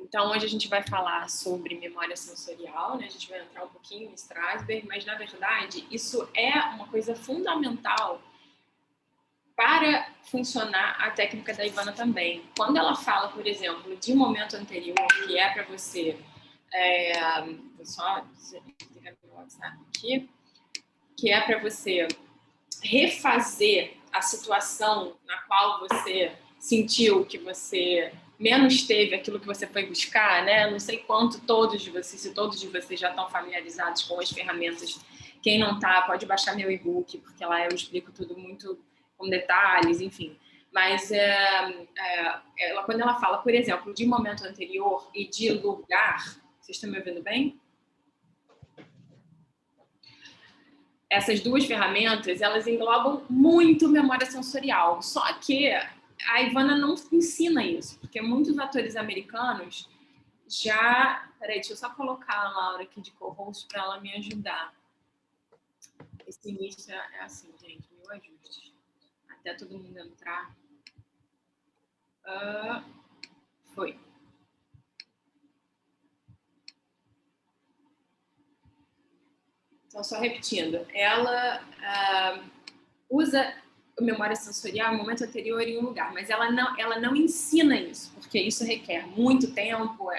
Então, hoje a gente vai falar sobre memória sensorial, né? A gente vai entrar um pouquinho em Strasberg, mas, na verdade, isso é uma coisa fundamental para funcionar a técnica da Ivana também. Quando ela fala, por exemplo, de momento anterior, que é para você... vou só ligar meu WhatsApp aqui, que é para você refazer a situação na qual você sentiu que você menos teve aquilo que você foi buscar, né? Não sei quanto todos de vocês, se todos de vocês já estão familiarizados com as ferramentas. Quem não tá, pode baixar meu e-book, porque lá eu explico tudo muito com detalhes, enfim. Mas quando ela fala, por exemplo, de momento anterior e de lugar, vocês estão me ouvindo bem? Essas duas ferramentas, elas englobam muito memória sensorial. Só que a Ivana não ensina isso, porque muitos atores americanos já... Peraí, deixa eu só colocar a Laura aqui de co-host para ela me ajudar. Esse início é assim, gente, mil ajustes. Até todo mundo entrar. Foi. Então, só repetindo. Ela usa memória sensorial no momento anterior em um lugar, mas ela não ensina isso, porque isso requer muito tempo,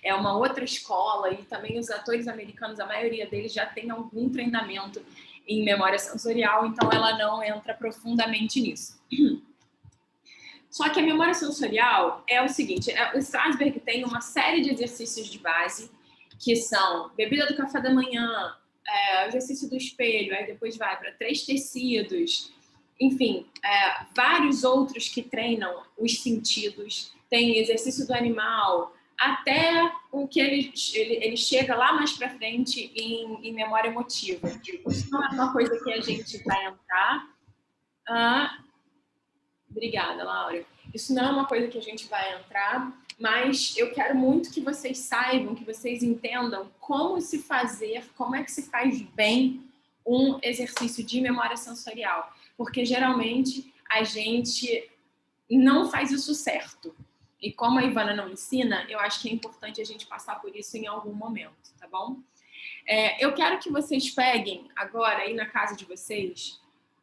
é uma outra escola, e também os atores americanos, a maioria deles já tem algum treinamento em memória sensorial, então ela não entra profundamente nisso. Só que a memória sensorial é o seguinte, o Strasberg tem uma série de exercícios de base, que são bebida do café da manhã, exercício do espelho, aí depois vai para 3 tecidos, enfim, vários outros que treinam os sentidos, tem exercício do animal, até o que ele chega lá mais para frente em memória emotiva. Isso não é uma coisa que a gente vai entrar. Obrigada, Laura. Isso não é uma coisa que a gente vai entrar, mas eu quero muito que vocês saibam, que vocês entendam como se fazer, como é que se faz bem um exercício de memória sensorial. Porque, geralmente, a gente não faz isso certo. E como a Ivana não ensina, eu acho que é importante a gente passar por isso em algum momento, tá bom? Eu quero que vocês peguem agora, aí na casa de vocês,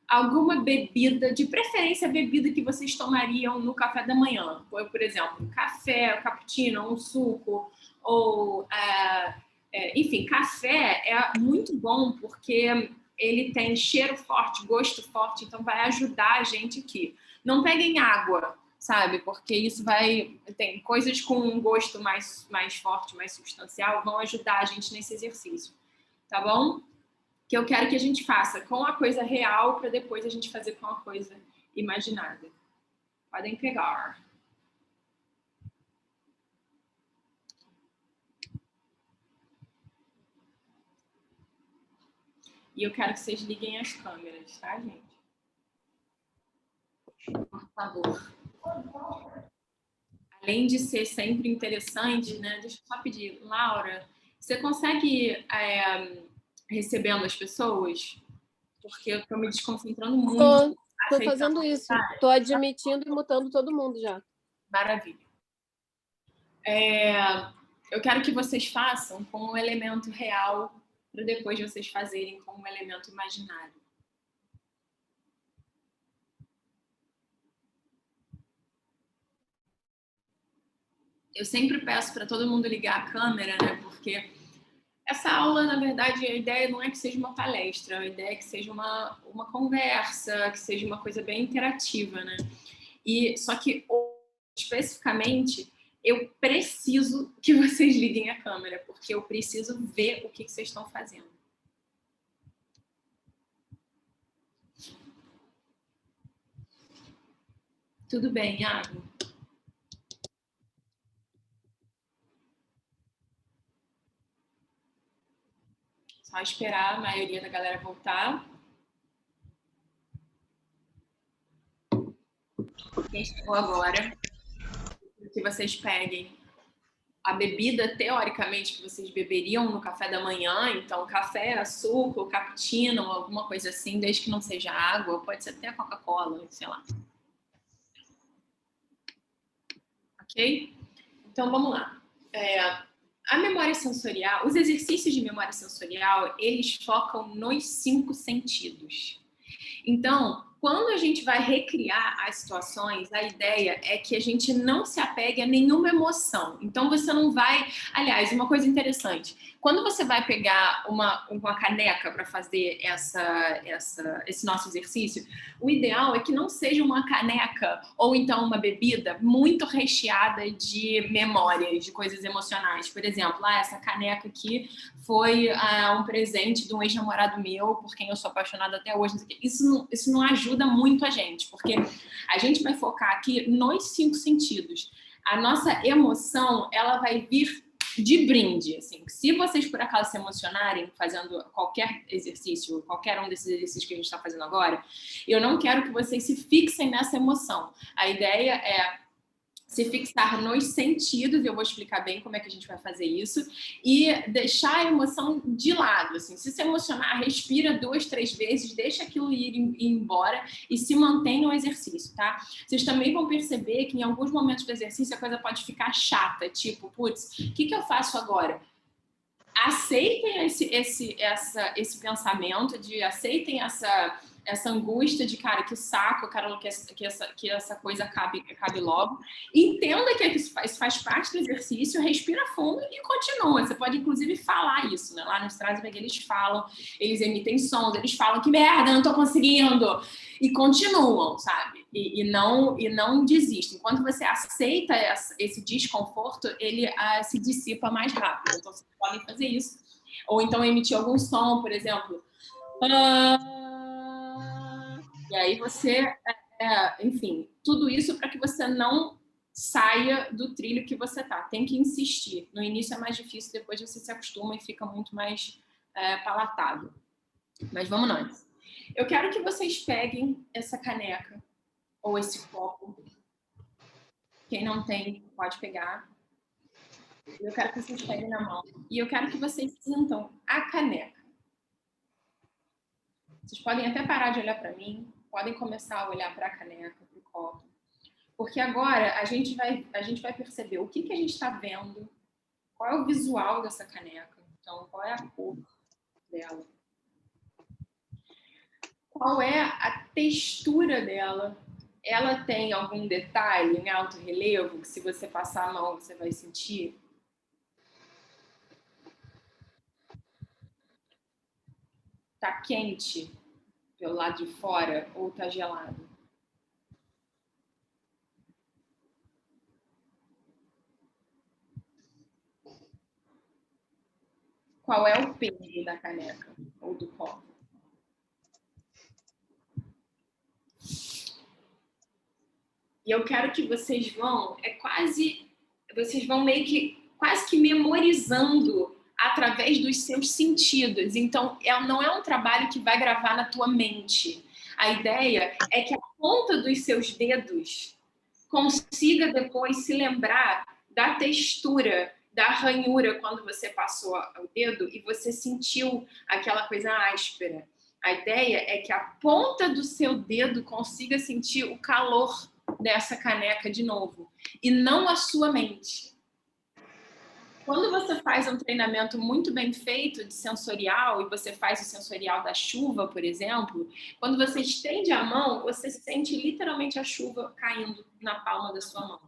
alguma bebida, de preferência bebida que vocês tomariam no café da manhã. Por exemplo, café, cappuccino, um suco, ou... enfim, café é muito bom porque ele tem cheiro forte, gosto forte, então vai ajudar a gente aqui. Não peguem água, sabe? Porque isso tem coisas com um gosto mais forte, mais substancial, vão ajudar a gente nesse exercício, tá bom? Que eu quero que a gente faça com a coisa real para depois a gente fazer com a coisa imaginada. Podem pegar. E eu quero que vocês liguem as câmeras, tá, gente? Por favor. Além de ser sempre interessante, né? Deixa eu só pedir, Laura, você consegue recebendo as pessoas? Porque eu estou me desconcentrando muito. Estou fazendo isso. Estou admitindo e mutando todo mundo já. Maravilha. Eu quero que vocês façam com um elemento real para depois vocês fazerem com um elemento imaginário. Eu sempre peço para todo mundo ligar a câmera, né? Porque essa aula, na verdade, a ideia não é que seja uma palestra, a ideia é que seja uma conversa, que seja uma coisa bem interativa, né? Só que, especificamente, eu preciso que vocês liguem a câmera, porque eu preciso ver o que vocês estão fazendo. Tudo bem, Iago? Só esperar a maioria da galera voltar. Quem chegou agora, que vocês peguem a bebida, teoricamente, que vocês beberiam no café da manhã. Então, café, suco, cappuccino, alguma coisa assim, desde que não seja água, pode ser até Coca-Cola, sei lá. Ok? Então, vamos lá. A memória sensorial, os exercícios de memória sensorial, eles focam nos 5 sentidos. Então, quando a gente vai recriar as situações, a ideia é que a gente não se apegue a nenhuma emoção. Então, você não vai... Aliás, uma coisa interessante, quando você vai pegar uma caneca para fazer esse nosso exercício, o ideal é que não seja uma caneca ou então uma bebida muito recheada de memórias, de coisas emocionais. Por exemplo, essa caneca aqui foi um presente de um ex-namorado meu, por quem eu sou apaixonada até hoje. Isso não ajuda muito a gente, porque a gente vai focar aqui nos 5 sentidos. A nossa emoção, ela vai vir de brinde, assim. Se vocês por acaso se emocionarem fazendo qualquer exercício, qualquer um desses exercícios que a gente está fazendo agora, eu não quero que vocês se fixem nessa emoção. A ideia é se fixar nos sentidos, eu vou explicar bem como é que a gente vai fazer isso, e deixar a emoção de lado, assim. Se emocionar, respira 2, 3 vezes, deixa aquilo ir embora e se mantém no exercício, tá? Vocês também vão perceber que em alguns momentos do exercício a coisa pode ficar chata, tipo, putz, o que eu faço agora? Aceitem esse pensamento, aceitem essa angústia de, cara, que saco, eu quero que essa coisa acabe logo. Entenda que isso faz parte do exercício, respira fundo e continua. Você pode, inclusive, falar isso, né? Lá no Strasberg eles falam, eles emitem sons, eles falam que merda, não tô conseguindo. E continuam, sabe? E não desistem. Quando você aceita esse desconforto, ele se dissipa mais rápido. Então, vocês podem fazer isso. Ou então emitir algum som, por exemplo. E aí você, enfim, tudo isso para que você não saia do trilho que você tá. Tem que insistir. No início é mais difícil, depois você se acostuma e fica muito mais palatável. Mas vamos nós. Eu quero que vocês peguem essa caneca ou esse copo. Quem não tem, pode pegar. Eu quero que vocês peguem na mão. E eu quero que vocês sintam a caneca. Vocês podem até parar de olhar para mim, podem começar a olhar para a caneca, para o copo. Porque agora a gente vai perceber o que a gente está vendo, qual é o visual dessa caneca, então qual é a cor dela, qual é a textura dela. Ela tem algum detalhe em alto relevo que se você passar a mão você vai sentir? Tá quente pelo lado de fora ou tá gelado? Qual é o peso da caneca ou do copo? E eu quero que vocês vão meio que quase que memorizando através dos seus sentidos. Então, não é um trabalho que vai gravar na tua mente. A ideia é que a ponta dos seus dedos consiga depois se lembrar da textura, da ranhura quando você passou o dedo e você sentiu aquela coisa áspera. A ideia é que a ponta do seu dedo consiga sentir o calor dessa caneca de novo e não a sua mente. Quando você faz um treinamento muito bem feito de sensorial, e você faz o sensorial da chuva, por exemplo, quando você estende a mão, você sente literalmente a chuva caindo na palma da sua mão.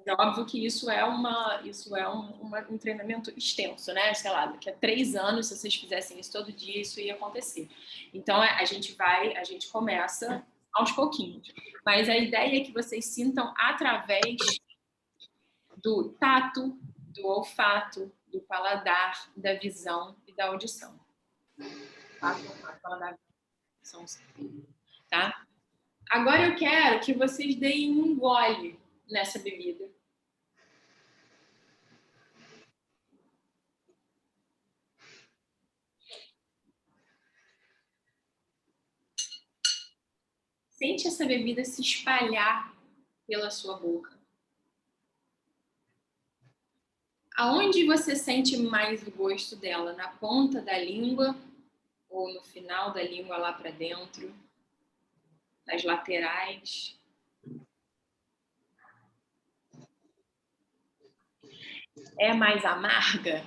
É óbvio que isso é um treinamento extenso, né? Sei lá, daqui a 3 anos, se vocês fizessem isso todo dia, isso ia acontecer. Então, a gente começa aos pouquinhos. Mas a ideia é que vocês sintam através do tato, do olfato, do paladar, da visão e da audição. Tato, olfato, paladar, visão, tá? Agora eu quero que vocês deem um gole nessa bebida. Sente essa bebida se espalhar pela sua boca. Aonde você sente mais o gosto dela? Na ponta da língua ou no final da língua lá para dentro? Nas laterais? É mais amarga?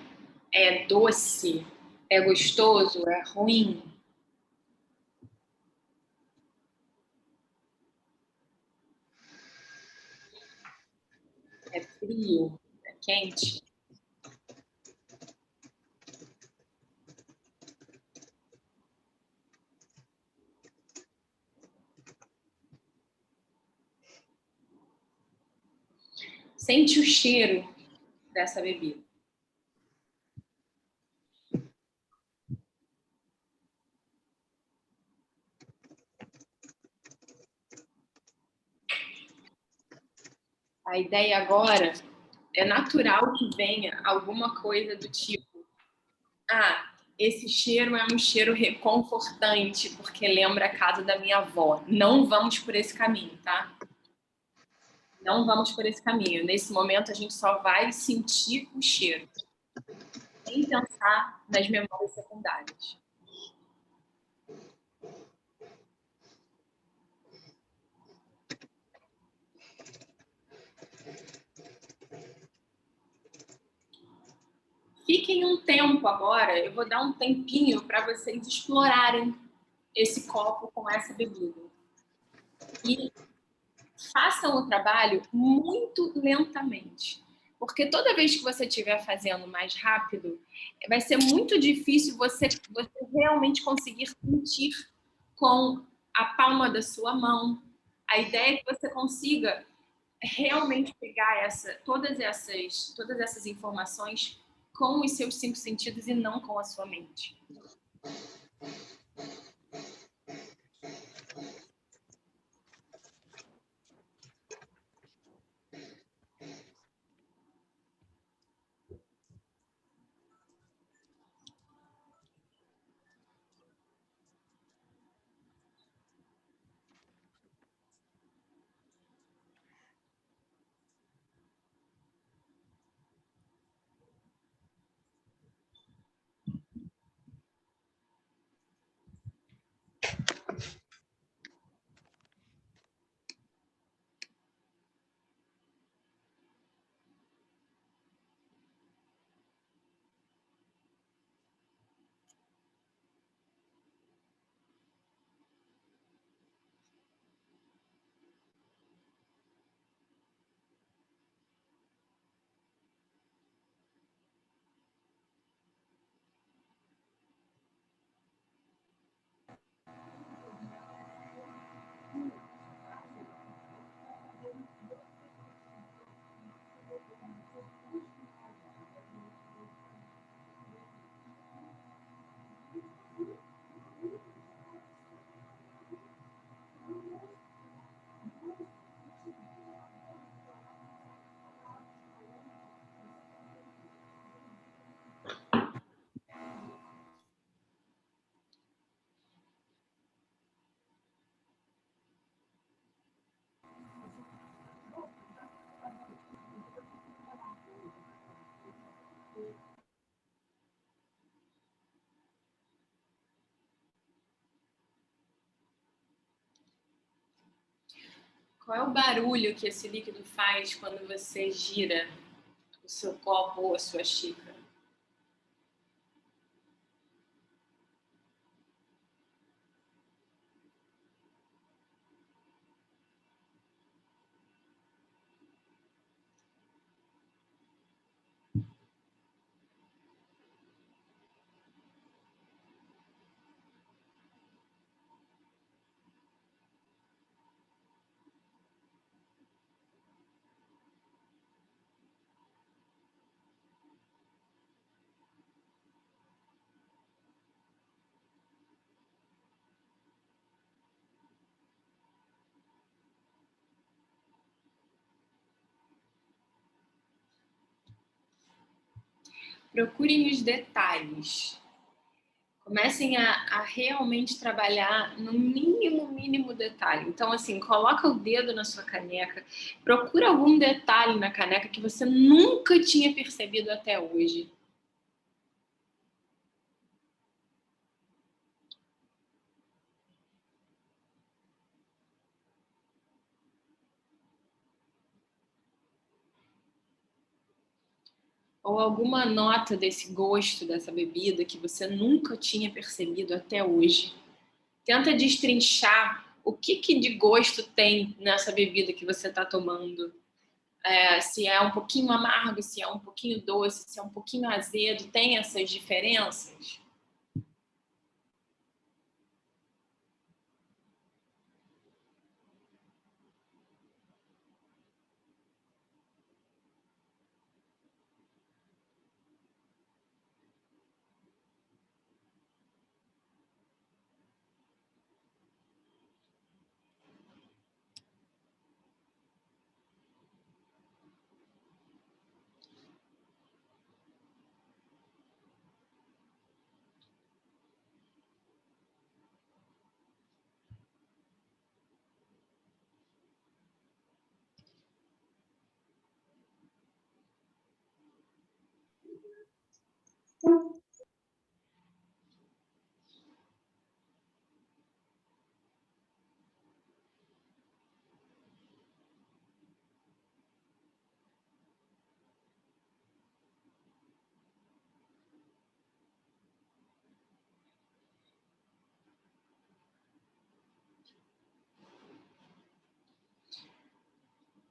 É doce? É gostoso? É ruim? É frio? É quente? Sente o cheiro dessa bebida. A ideia agora é natural que venha alguma coisa do tipo: ah, esse cheiro é um cheiro reconfortante, porque lembra a casa da minha avó. Não vamos por esse caminho, tá? Não vamos por esse caminho. Nesse momento, a gente só vai sentir o cheiro, sem pensar nas memórias secundárias. Fiquem um tempo agora, eu vou dar um tempinho para vocês explorarem esse copo com essa bebida. E façam o trabalho muito lentamente. Porque toda vez que você estiver fazendo mais rápido, vai ser muito difícil você realmente conseguir sentir com a palma da sua mão. A ideia é que você consiga realmente pegar todas essas informações com os seus 5 sentidos e não com a sua mente. Qual é o barulho que esse líquido faz quando você gira o seu copo ou a sua xícara? Procurem os detalhes. Comecem a realmente trabalhar no mínimo detalhe. Então, assim, coloca o dedo na sua caneca, procura algum detalhe na caneca que você nunca tinha percebido até hoje. ou alguma nota desse gosto dessa bebida que você nunca tinha percebido até hoje. Tenta destrinchar o que de gosto tem nessa bebida que você está tomando. Se é um pouquinho amargo, se é um pouquinho doce, se é um pouquinho azedo, tem essas diferenças?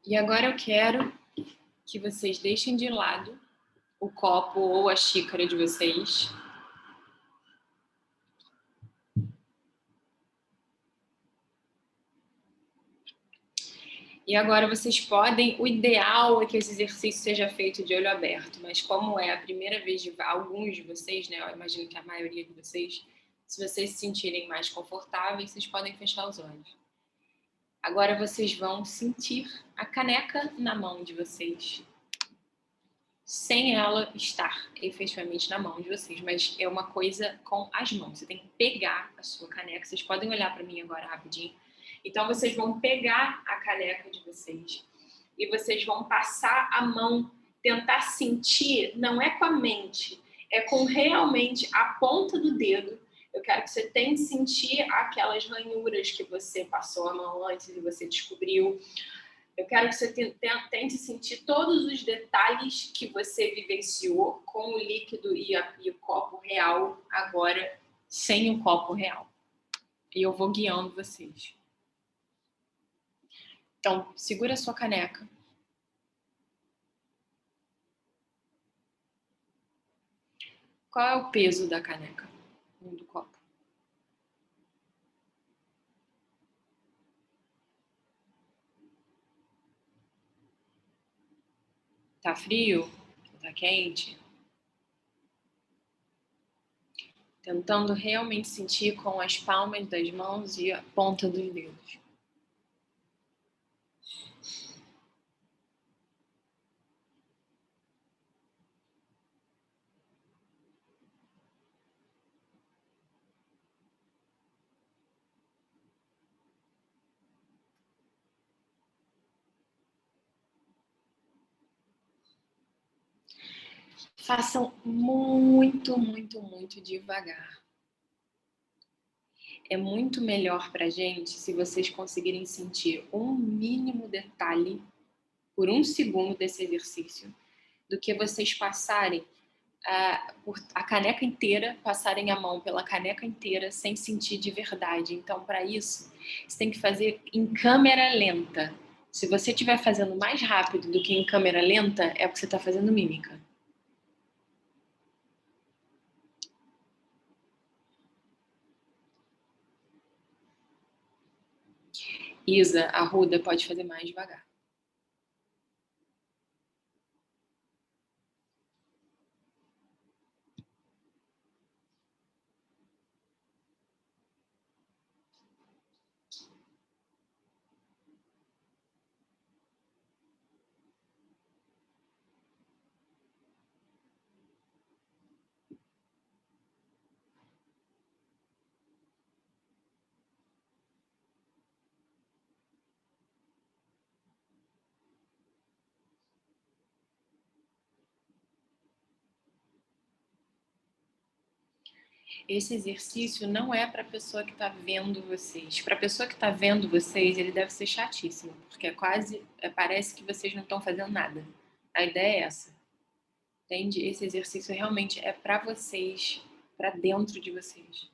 E agora eu quero que vocês deixem de lado o copo ou a xícara de vocês. E agora vocês podem, o ideal é que esse exercício seja feito de olho aberto, mas como é a primeira vez de alguns de vocês, né, eu imagino que a maioria de vocês, se vocês se sentirem mais confortáveis, vocês podem fechar os olhos. Agora vocês vão sentir a caneca na mão de vocês, sem ela estar efetivamente na mão de vocês, mas é uma coisa com as mãos. Você tem que pegar a sua caneca. Vocês podem olhar para mim agora rapidinho. Então vocês vão pegar a caneca de vocês e vocês vão passar a mão, tentar sentir, não é com a mente, é com realmente a ponta do dedo. Eu quero que você tente sentir aquelas ranhuras que você passou a mão antes e você descobriu. Eu quero que você tente sentir todos os detalhes que você vivenciou com o líquido e o copo real agora, sem o copo real. E eu vou guiando vocês. Então, segura a sua caneca. Qual é o peso da caneca? Do copo. Tá frio? Tá quente? Tentando realmente sentir com as palmas das mãos e a ponta dos dedos. Façam muito, muito, muito devagar. É muito melhor pra gente se vocês conseguirem sentir um mínimo detalhe por um segundo desse exercício, do que vocês passarem por a caneca inteira, passarem a mão pela caneca inteira sem sentir de verdade. Então, para isso, você tem que fazer em câmera lenta. Se você estiver fazendo mais rápido do que em câmera lenta, é porque você está fazendo mímica. Isa, Arruda, pode fazer mais devagar. Esse exercício não é para a pessoa que está vendo vocês. Para a pessoa que está vendo vocês, ele deve ser chatíssimo, porque parece que vocês não estão fazendo nada. A ideia é essa. Entende? Esse exercício realmente é para vocês, para dentro de vocês.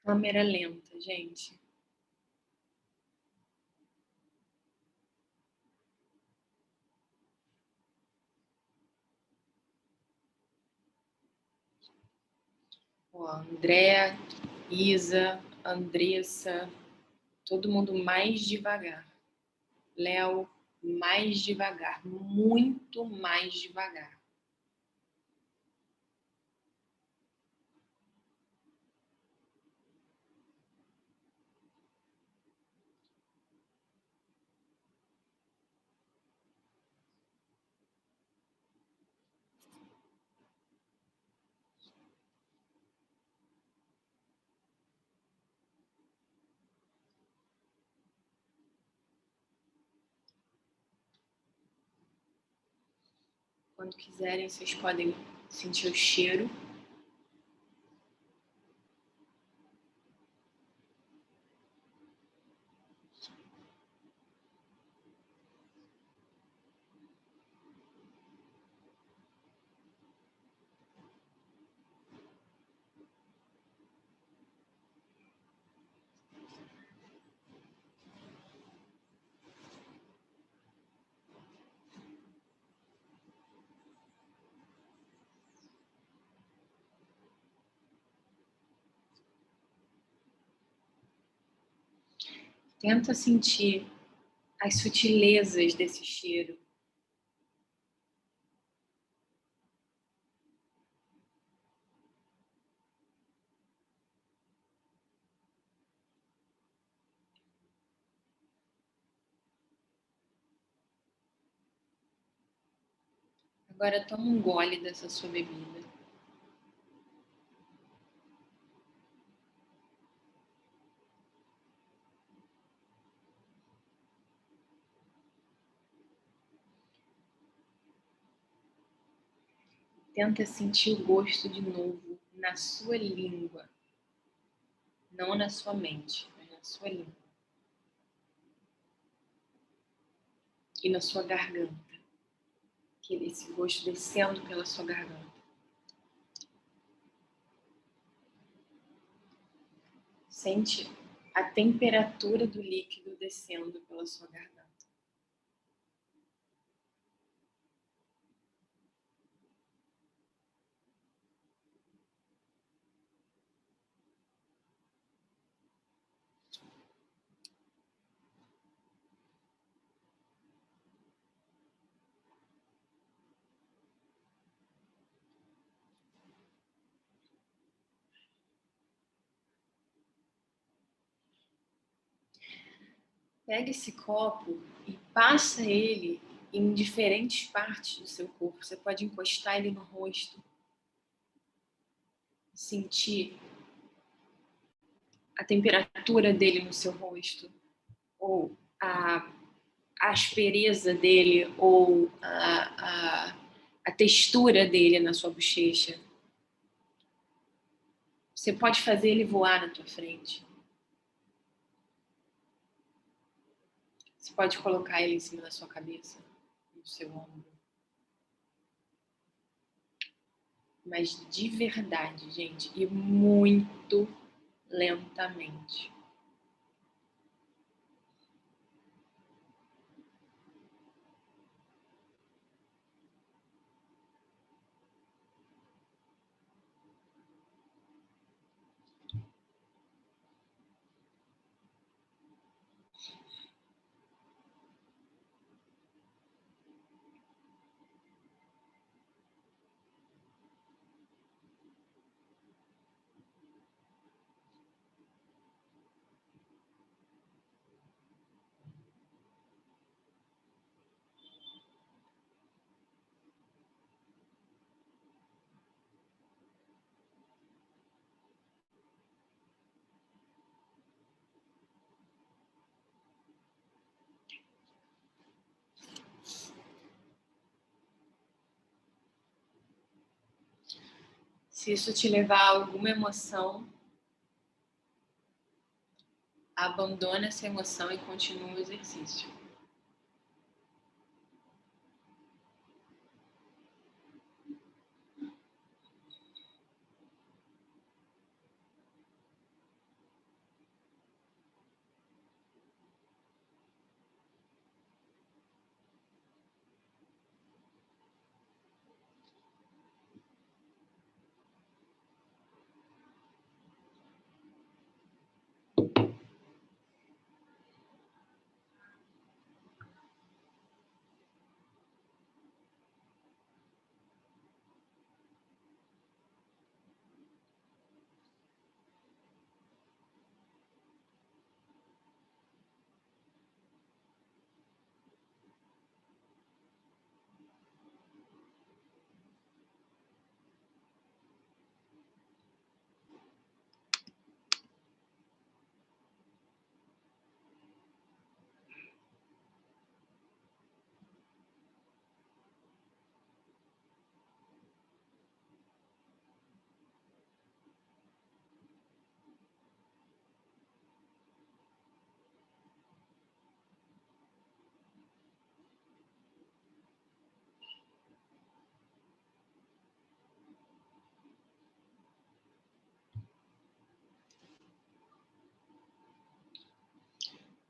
Câmera lenta, gente. Ó, André, Isa, Andressa, todo mundo mais devagar. Léo, mais devagar, muito mais devagar. Quando quiserem, vocês podem sentir o cheiro. Tenta sentir as sutilezas desse cheiro. Agora toma um gole dessa sua bebida. Tenta sentir o gosto de novo na sua língua. Não na sua mente, mas na sua língua. E na sua garganta. Esse gosto descendo pela sua garganta. Sente a temperatura do líquido descendo pela sua garganta. Pega esse copo e passa ele em diferentes partes do seu corpo. Você pode encostar ele no rosto, sentir a temperatura dele no seu rosto, ou a aspereza dele, ou a textura dele na sua bochecha. Você pode fazer ele voar na tua frente. Você pode colocar ele em cima da sua cabeça, no seu ombro. Mas de verdade, gente, e muito lentamente. Se isso te levar a alguma emoção, abandona essa emoção e continua o exercício.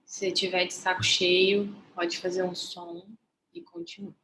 Se tiver de saco cheio, pode fazer um som e continua.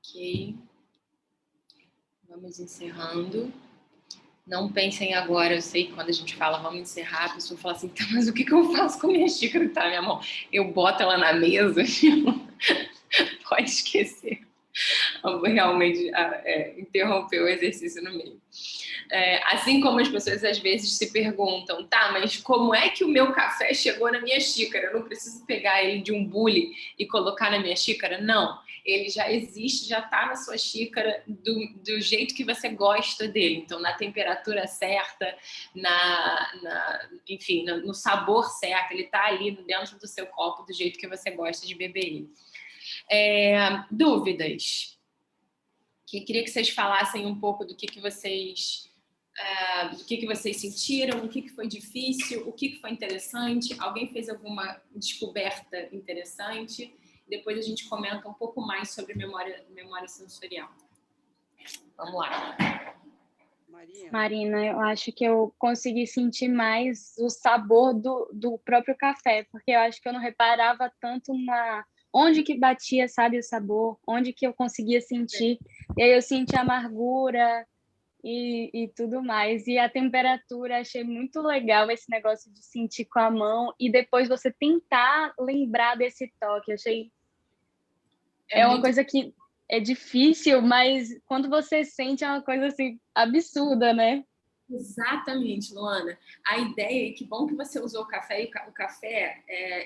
Ok. Vamos encerrando. Não pensem agora, eu sei que quando a gente fala vamos encerrar, a pessoa fala assim, tá, mas o que eu faço com a minha xícara que tá na minha mão? Eu boto ela na mesa? Pode esquecer. Eu vou realmente interromper o exercício no meio. Assim como as pessoas às vezes se perguntam, tá, mas como é que o meu café chegou na minha xícara? Eu não preciso pegar ele de um bule e colocar na minha xícara? Não, ele já existe, já está na sua xícara do jeito que você gosta dele. Então, na temperatura certa, enfim, no sabor certo, ele está ali dentro do seu copo do jeito que você gosta de beber ele. Dúvidas? Queria que vocês falassem um pouco do que vocês sentiram, o que foi difícil, o que foi interessante. Alguém fez alguma descoberta interessante? Depois a gente comenta um pouco mais sobre memória sensorial. Vamos lá. Marina, eu acho que eu consegui sentir mais o sabor do próprio café, porque eu acho que eu não reparava tanto onde que batia, sabe, o sabor, onde que eu conseguia sentir. E aí eu senti a amargura e tudo mais. E a temperatura, achei muito legal esse negócio de sentir com a mão e depois você tentar lembrar desse toque. Achei... É uma coisa que é difícil, mas quando você sente é uma coisa assim absurda, né? Exatamente, Luana. A ideia, e que bom que você usou o café, e o café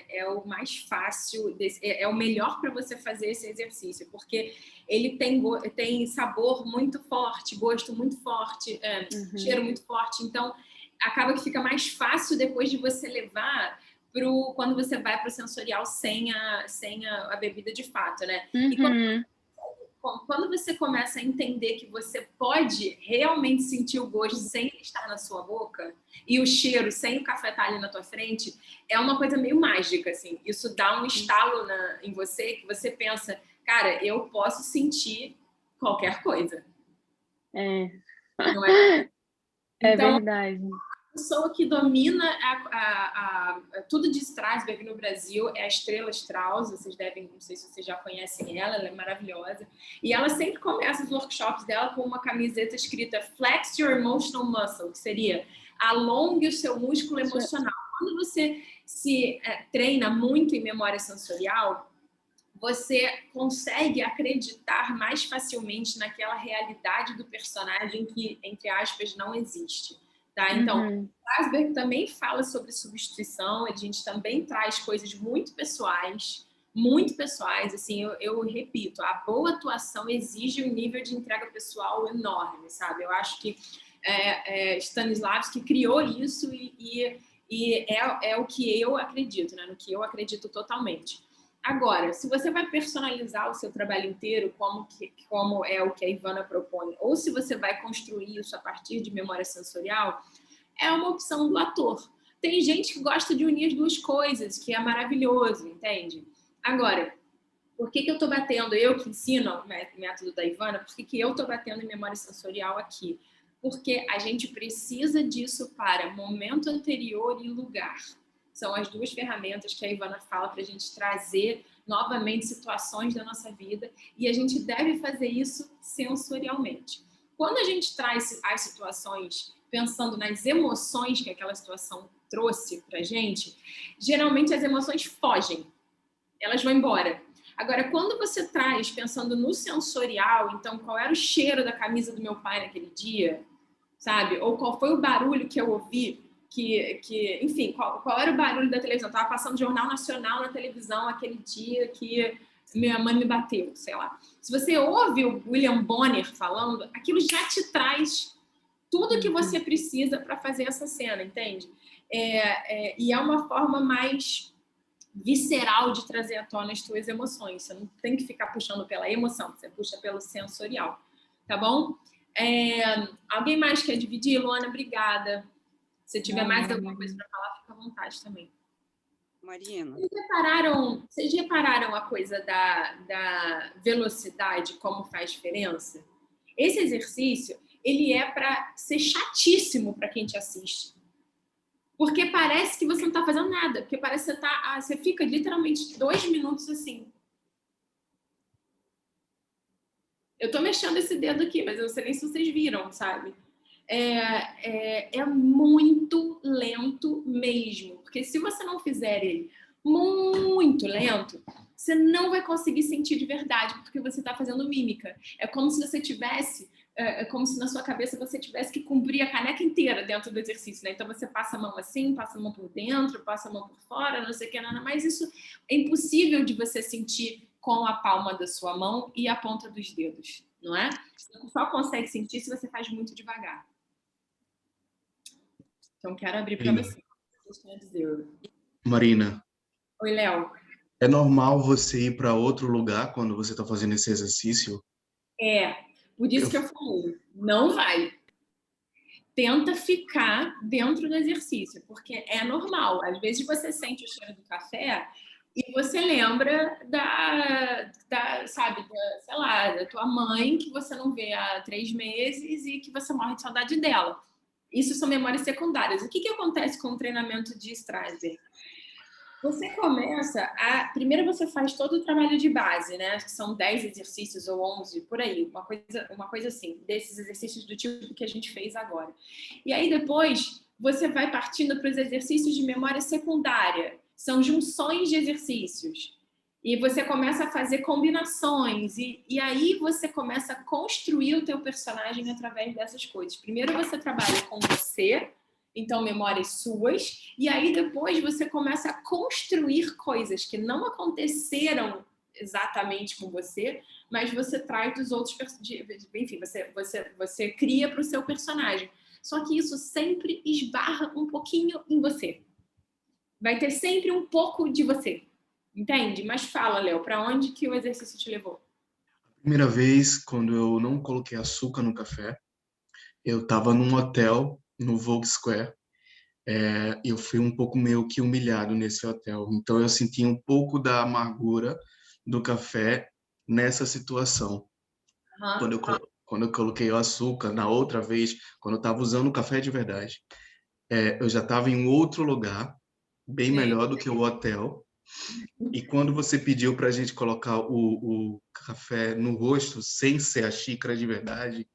é o mais fácil, é o melhor para você fazer esse exercício, porque ele tem sabor muito forte, gosto muito forte, cheiro muito forte, então acaba que fica mais fácil depois de você levar quando você vai para o sensorial sem a bebida de fato, né? E quando você começa a entender que você pode realmente sentir o gosto sem estar na sua boca e o cheiro sem o café estar ali na tua frente, é uma coisa meio mágica, assim. Isso dá um estalo em você que você pensa, cara, eu posso sentir qualquer coisa. Não é? Então, verdade. A pessoa que domina tudo de Strasberg no Brasil é a Estrela Strauss. Vocês não sei se vocês já conhecem ela é maravilhosa. E ela sempre começa os workshops dela com uma camiseta escrita Flex Your Emotional Muscle, que seria alongue o seu músculo emocional. Quando você se treina muito em memória sensorial, você consegue acreditar mais facilmente naquela realidade do personagem que, entre aspas, não existe. Tá? Então, Asberg também fala sobre substituição, a gente também traz coisas muito pessoais, assim, eu repito, a boa atuação exige um nível de entrega pessoal enorme, sabe? Eu acho que Stanislavski criou isso e é o que eu acredito, né? No que eu acredito totalmente. Agora, se você vai personalizar o seu trabalho inteiro, como é o que a Ivana propõe, ou se você vai construir isso a partir de memória sensorial, é uma opção do ator. Tem gente que gosta de unir as duas coisas, que é maravilhoso, entende? Agora, por que eu estou batendo, eu que ensino o método da Ivana, por que eu estou batendo em memória sensorial aqui? Porque a gente precisa disso para momento anterior e lugar. São as duas ferramentas que a Ivana fala para a gente trazer novamente situações da nossa vida e a gente deve fazer isso sensorialmente. Quando a gente traz as situações pensando nas emoções que aquela situação trouxe para a gente, geralmente as emoções fogem, elas vão embora. Agora, quando você traz pensando no sensorial, então qual era o cheiro da camisa do meu pai naquele dia, sabe? Ou qual foi o barulho que eu ouvi, enfim, qual era o barulho da televisão? Estava passando Jornal Nacional na televisão aquele dia que minha mãe me bateu, sei lá. Se você ouve o William Bonner falando, aquilo já te traz tudo que você precisa para fazer essa cena, entende? E é uma forma mais visceral de trazer à tona as tuas emoções. Você não tem que ficar puxando pela emoção, você puxa pelo sensorial, tá bom? Alguém mais quer dividir? Luana, obrigada. Se tiver mais alguma coisa para falar, fica à vontade também. Marina. Vocês repararam a coisa da velocidade, como faz diferença? Esse exercício, ele é para ser chatíssimo para quem te assiste. Porque parece que você não está fazendo nada. Porque parece que você fica literalmente 2 minutos assim. Eu estou mexendo esse dedo aqui, mas eu não sei nem se vocês viram, sabe? É muito lento mesmo. Porque se você não fizer ele muito lento, você não vai conseguir sentir de verdade, porque você está fazendo mímica. É como se você tivesse... como se na sua cabeça você tivesse que cumprir a caneca inteira dentro do exercício, né? Então você passa a mão assim, passa a mão por dentro, passa a mão por fora, não sei o que, nada mais. Isso é impossível de você sentir com a palma da sua mão e a ponta dos dedos, não é? Você só consegue sentir se você faz muito devagar. Então quero abrir para você. Marina. Oi, Léo. É normal você ir para outro lugar quando você está fazendo esse exercício? Por isso que eu falei, não vai. Tenta ficar dentro do exercício, porque é normal. Às vezes você sente o cheiro do café e você lembra sei lá, da tua mãe que você não vê há 3 meses e que você morre de saudade dela. Isso são memórias secundárias. O que acontece com o treinamento de Strasberg? Você começa primeiro você faz todo o trabalho de base, né? Que são 10 exercícios ou 11, por aí. Uma coisa assim, desses exercícios do tipo que a gente fez agora. E aí depois você vai partindo para os exercícios de memória secundária. São junções de exercícios. E você começa a fazer combinações. E aí você começa a construir o teu personagem através dessas coisas. Primeiro você trabalha com você... Então, memórias suas. E aí, depois, você começa a construir coisas que não aconteceram exatamente com você, mas você traz dos outros... Enfim, você cria para o seu personagem. Só que isso sempre esbarra um pouquinho em você. Vai ter sempre um pouco de você. Entende? Mas fala, Léo, para onde que o exercício te levou? Primeira vez, quando eu não coloquei açúcar no café, eu estava num hotel no Vogue Square. Eu fui um pouco meio que humilhado nesse hotel. Então, eu senti um pouco da amargura do café nessa situação. Quando eu coloquei o açúcar, na outra vez, quando eu estava usando o café de verdade, eu já estava em um outro lugar, bem melhor do que o hotel. E quando você pediu para a gente colocar o café no rosto, sem ser a xícara de verdade,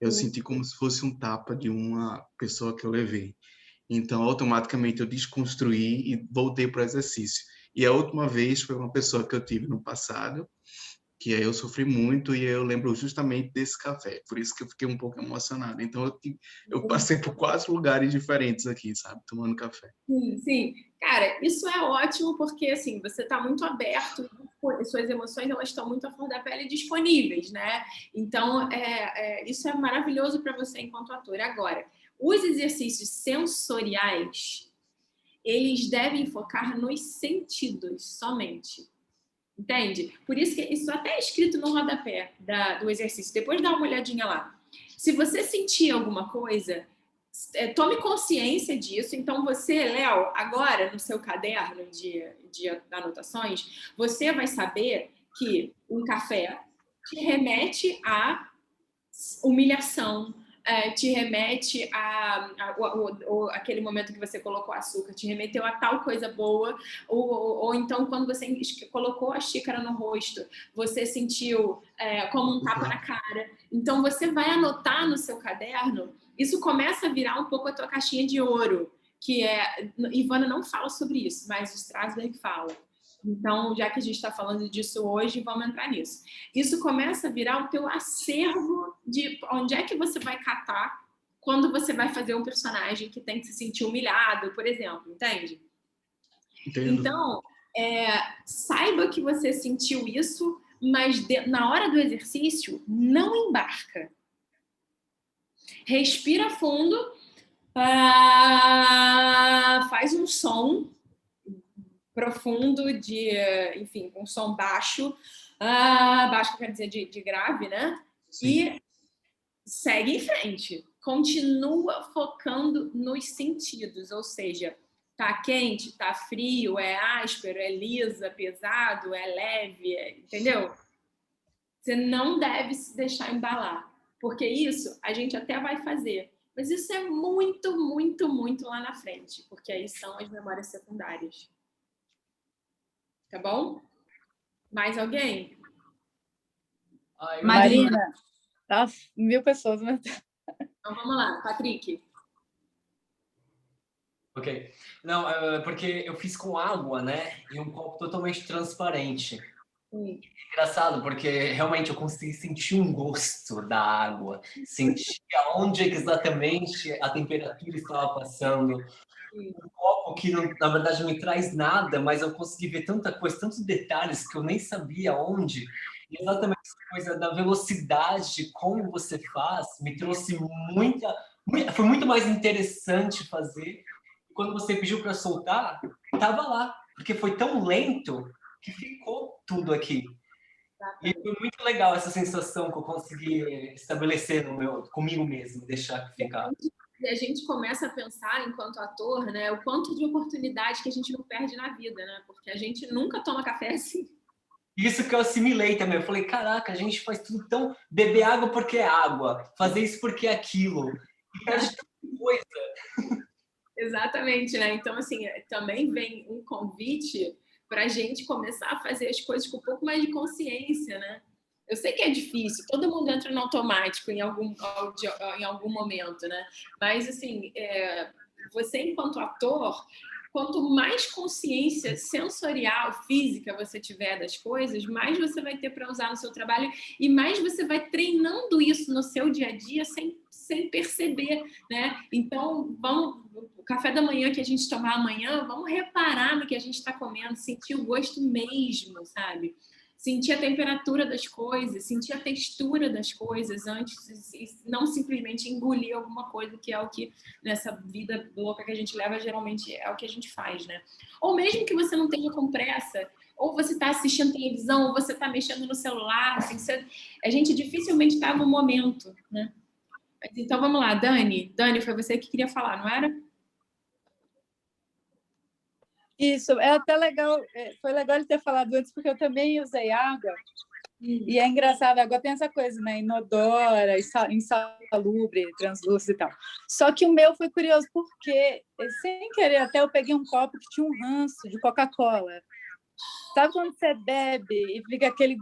eu senti como se fosse um tapa de uma pessoa que eu levei. Então, automaticamente, eu desconstruí e voltei para o exercício. E a última vez foi uma pessoa que eu tive no passado, que aí eu sofri muito e eu lembro justamente desse café. Por isso que eu fiquei um pouco emocionado. Então, eu passei por 4 lugares diferentes aqui, sabe? Tomando café. Sim, sim. Cara, isso é ótimo porque, assim, você está muito aberto, suas emoções, elas estão muito à flor da pele disponíveis, né? Então, isso é maravilhoso para você enquanto ator. Agora, os exercícios sensoriais, eles devem focar nos sentidos somente. Entende? Por isso que isso até é escrito no rodapé do exercício. Depois dá uma olhadinha lá. Se você sentir alguma coisa, tome consciência disso. Então, você, Léo, agora no seu caderno de anotações, você vai saber que um café te remete à humilhação, te remete aquele momento que você colocou açúcar, te remeteu a tal coisa boa, ou então quando você colocou a xícara no rosto, você sentiu como um tapa na cara. Então você vai anotar no seu caderno, isso começa a virar um pouco a tua caixinha de ouro, que Ivana não fala sobre isso, mas o Strasberg fala. Então, já que a gente está falando disso hoje, vamos entrar nisso. Isso começa a virar o teu acervo de onde é que você vai catar quando você vai fazer um personagem que tem que se sentir humilhado, por exemplo, entende? Entendo. Então, saiba que você sentiu isso, mas na hora do exercício, não embarca. Respira fundo, faz um som profundo enfim, com som baixo, baixo quer dizer de grave, né? Sim. E segue em frente. Continua focando nos sentidos, ou seja, tá quente, tá frio, é áspero, é lisa, pesado, é leve, entendeu? Você não deve se deixar embalar, porque isso a gente até vai fazer, mas isso é muito, muito, muito lá na frente, porque aí são as memórias secundárias. Tá bom? Mais alguém? Marina. Tá 1000 pessoas, mas... Então vamos lá, Patrick. Ok. Não, porque eu fiz com água, né? E um copo totalmente transparente. Engraçado, porque realmente eu consegui sentir um gosto da água. Sentir aonde exatamente a temperatura estava passando. Um copo que, na verdade, não me traz nada, mas eu consegui ver tanta coisa, tantos detalhes que eu nem sabia onde. E exatamente essa coisa da velocidade, de como você faz, me trouxe foi muito mais interessante fazer. E quando você pediu para soltar, estava lá, porque foi tão lento que ficou tudo aqui. E foi muito legal essa sensação que eu consegui estabelecer comigo mesmo, deixar ficar. E a gente começa a pensar, enquanto ator, né, o quanto de oportunidade que a gente não perde na vida, né? Porque a gente nunca toma café assim. Isso que eu assimilei também. Eu falei, caraca, a gente faz tudo tão... Beber água porque é água, fazer isso porque é aquilo. E perde tanta coisa. Exatamente, né? Então, assim, também vem um convite para a gente começar a fazer as coisas com um pouco mais de consciência, né? Eu sei que é difícil, todo mundo entra no automático em algum momento, né? Mas, assim, você, enquanto ator, quanto mais consciência sensorial, física você tiver das coisas, mais você vai ter para usar no seu trabalho e mais você vai treinando isso no seu dia a dia sem perceber, né? Então, o café da manhã que a gente tomar amanhã, vamos reparar no que a gente está comendo, sentir o gosto mesmo, sabe? Sentir a temperatura das coisas, sentir a textura das coisas antes, e não simplesmente engolir alguma coisa, que é o que nessa vida louca que a gente leva, geralmente é o que a gente faz, né? Ou mesmo que você não tenha com pressa, ou você está assistindo televisão, ou você está mexendo no celular, assim, a gente dificilmente está no momento, né? Então vamos lá, Dani. Dani, foi você que queria falar, não era? Isso, é até legal, foi legal ele ter falado antes, porque eu também usei água, e é engraçado, a água tem essa coisa, né, inodora, insalubre, translúcida e tal. Só que o meu foi curioso, porque, sem querer, até eu peguei um copo que tinha um ranço de Coca-Cola. Sabe quando você bebe e fica aquele...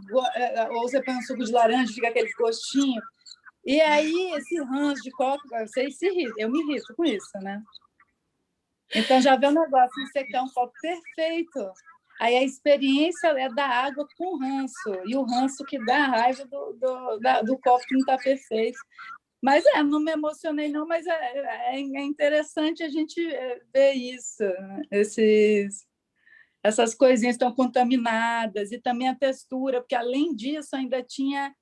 Ou você põe um suco de laranja e fica aquele gostinho? E aí, esse ranço de Coca, eu me irrito com isso, né? Então, já vê um negócio, você quer um copo perfeito. Aí a experiência é da água com ranço, e o ranço que dá a raiva do copo que não está perfeito. Mas não me emocionei não, mas é interessante a gente ver isso, né? Essas coisinhas estão contaminadas, e também a textura, porque além disso ainda tinha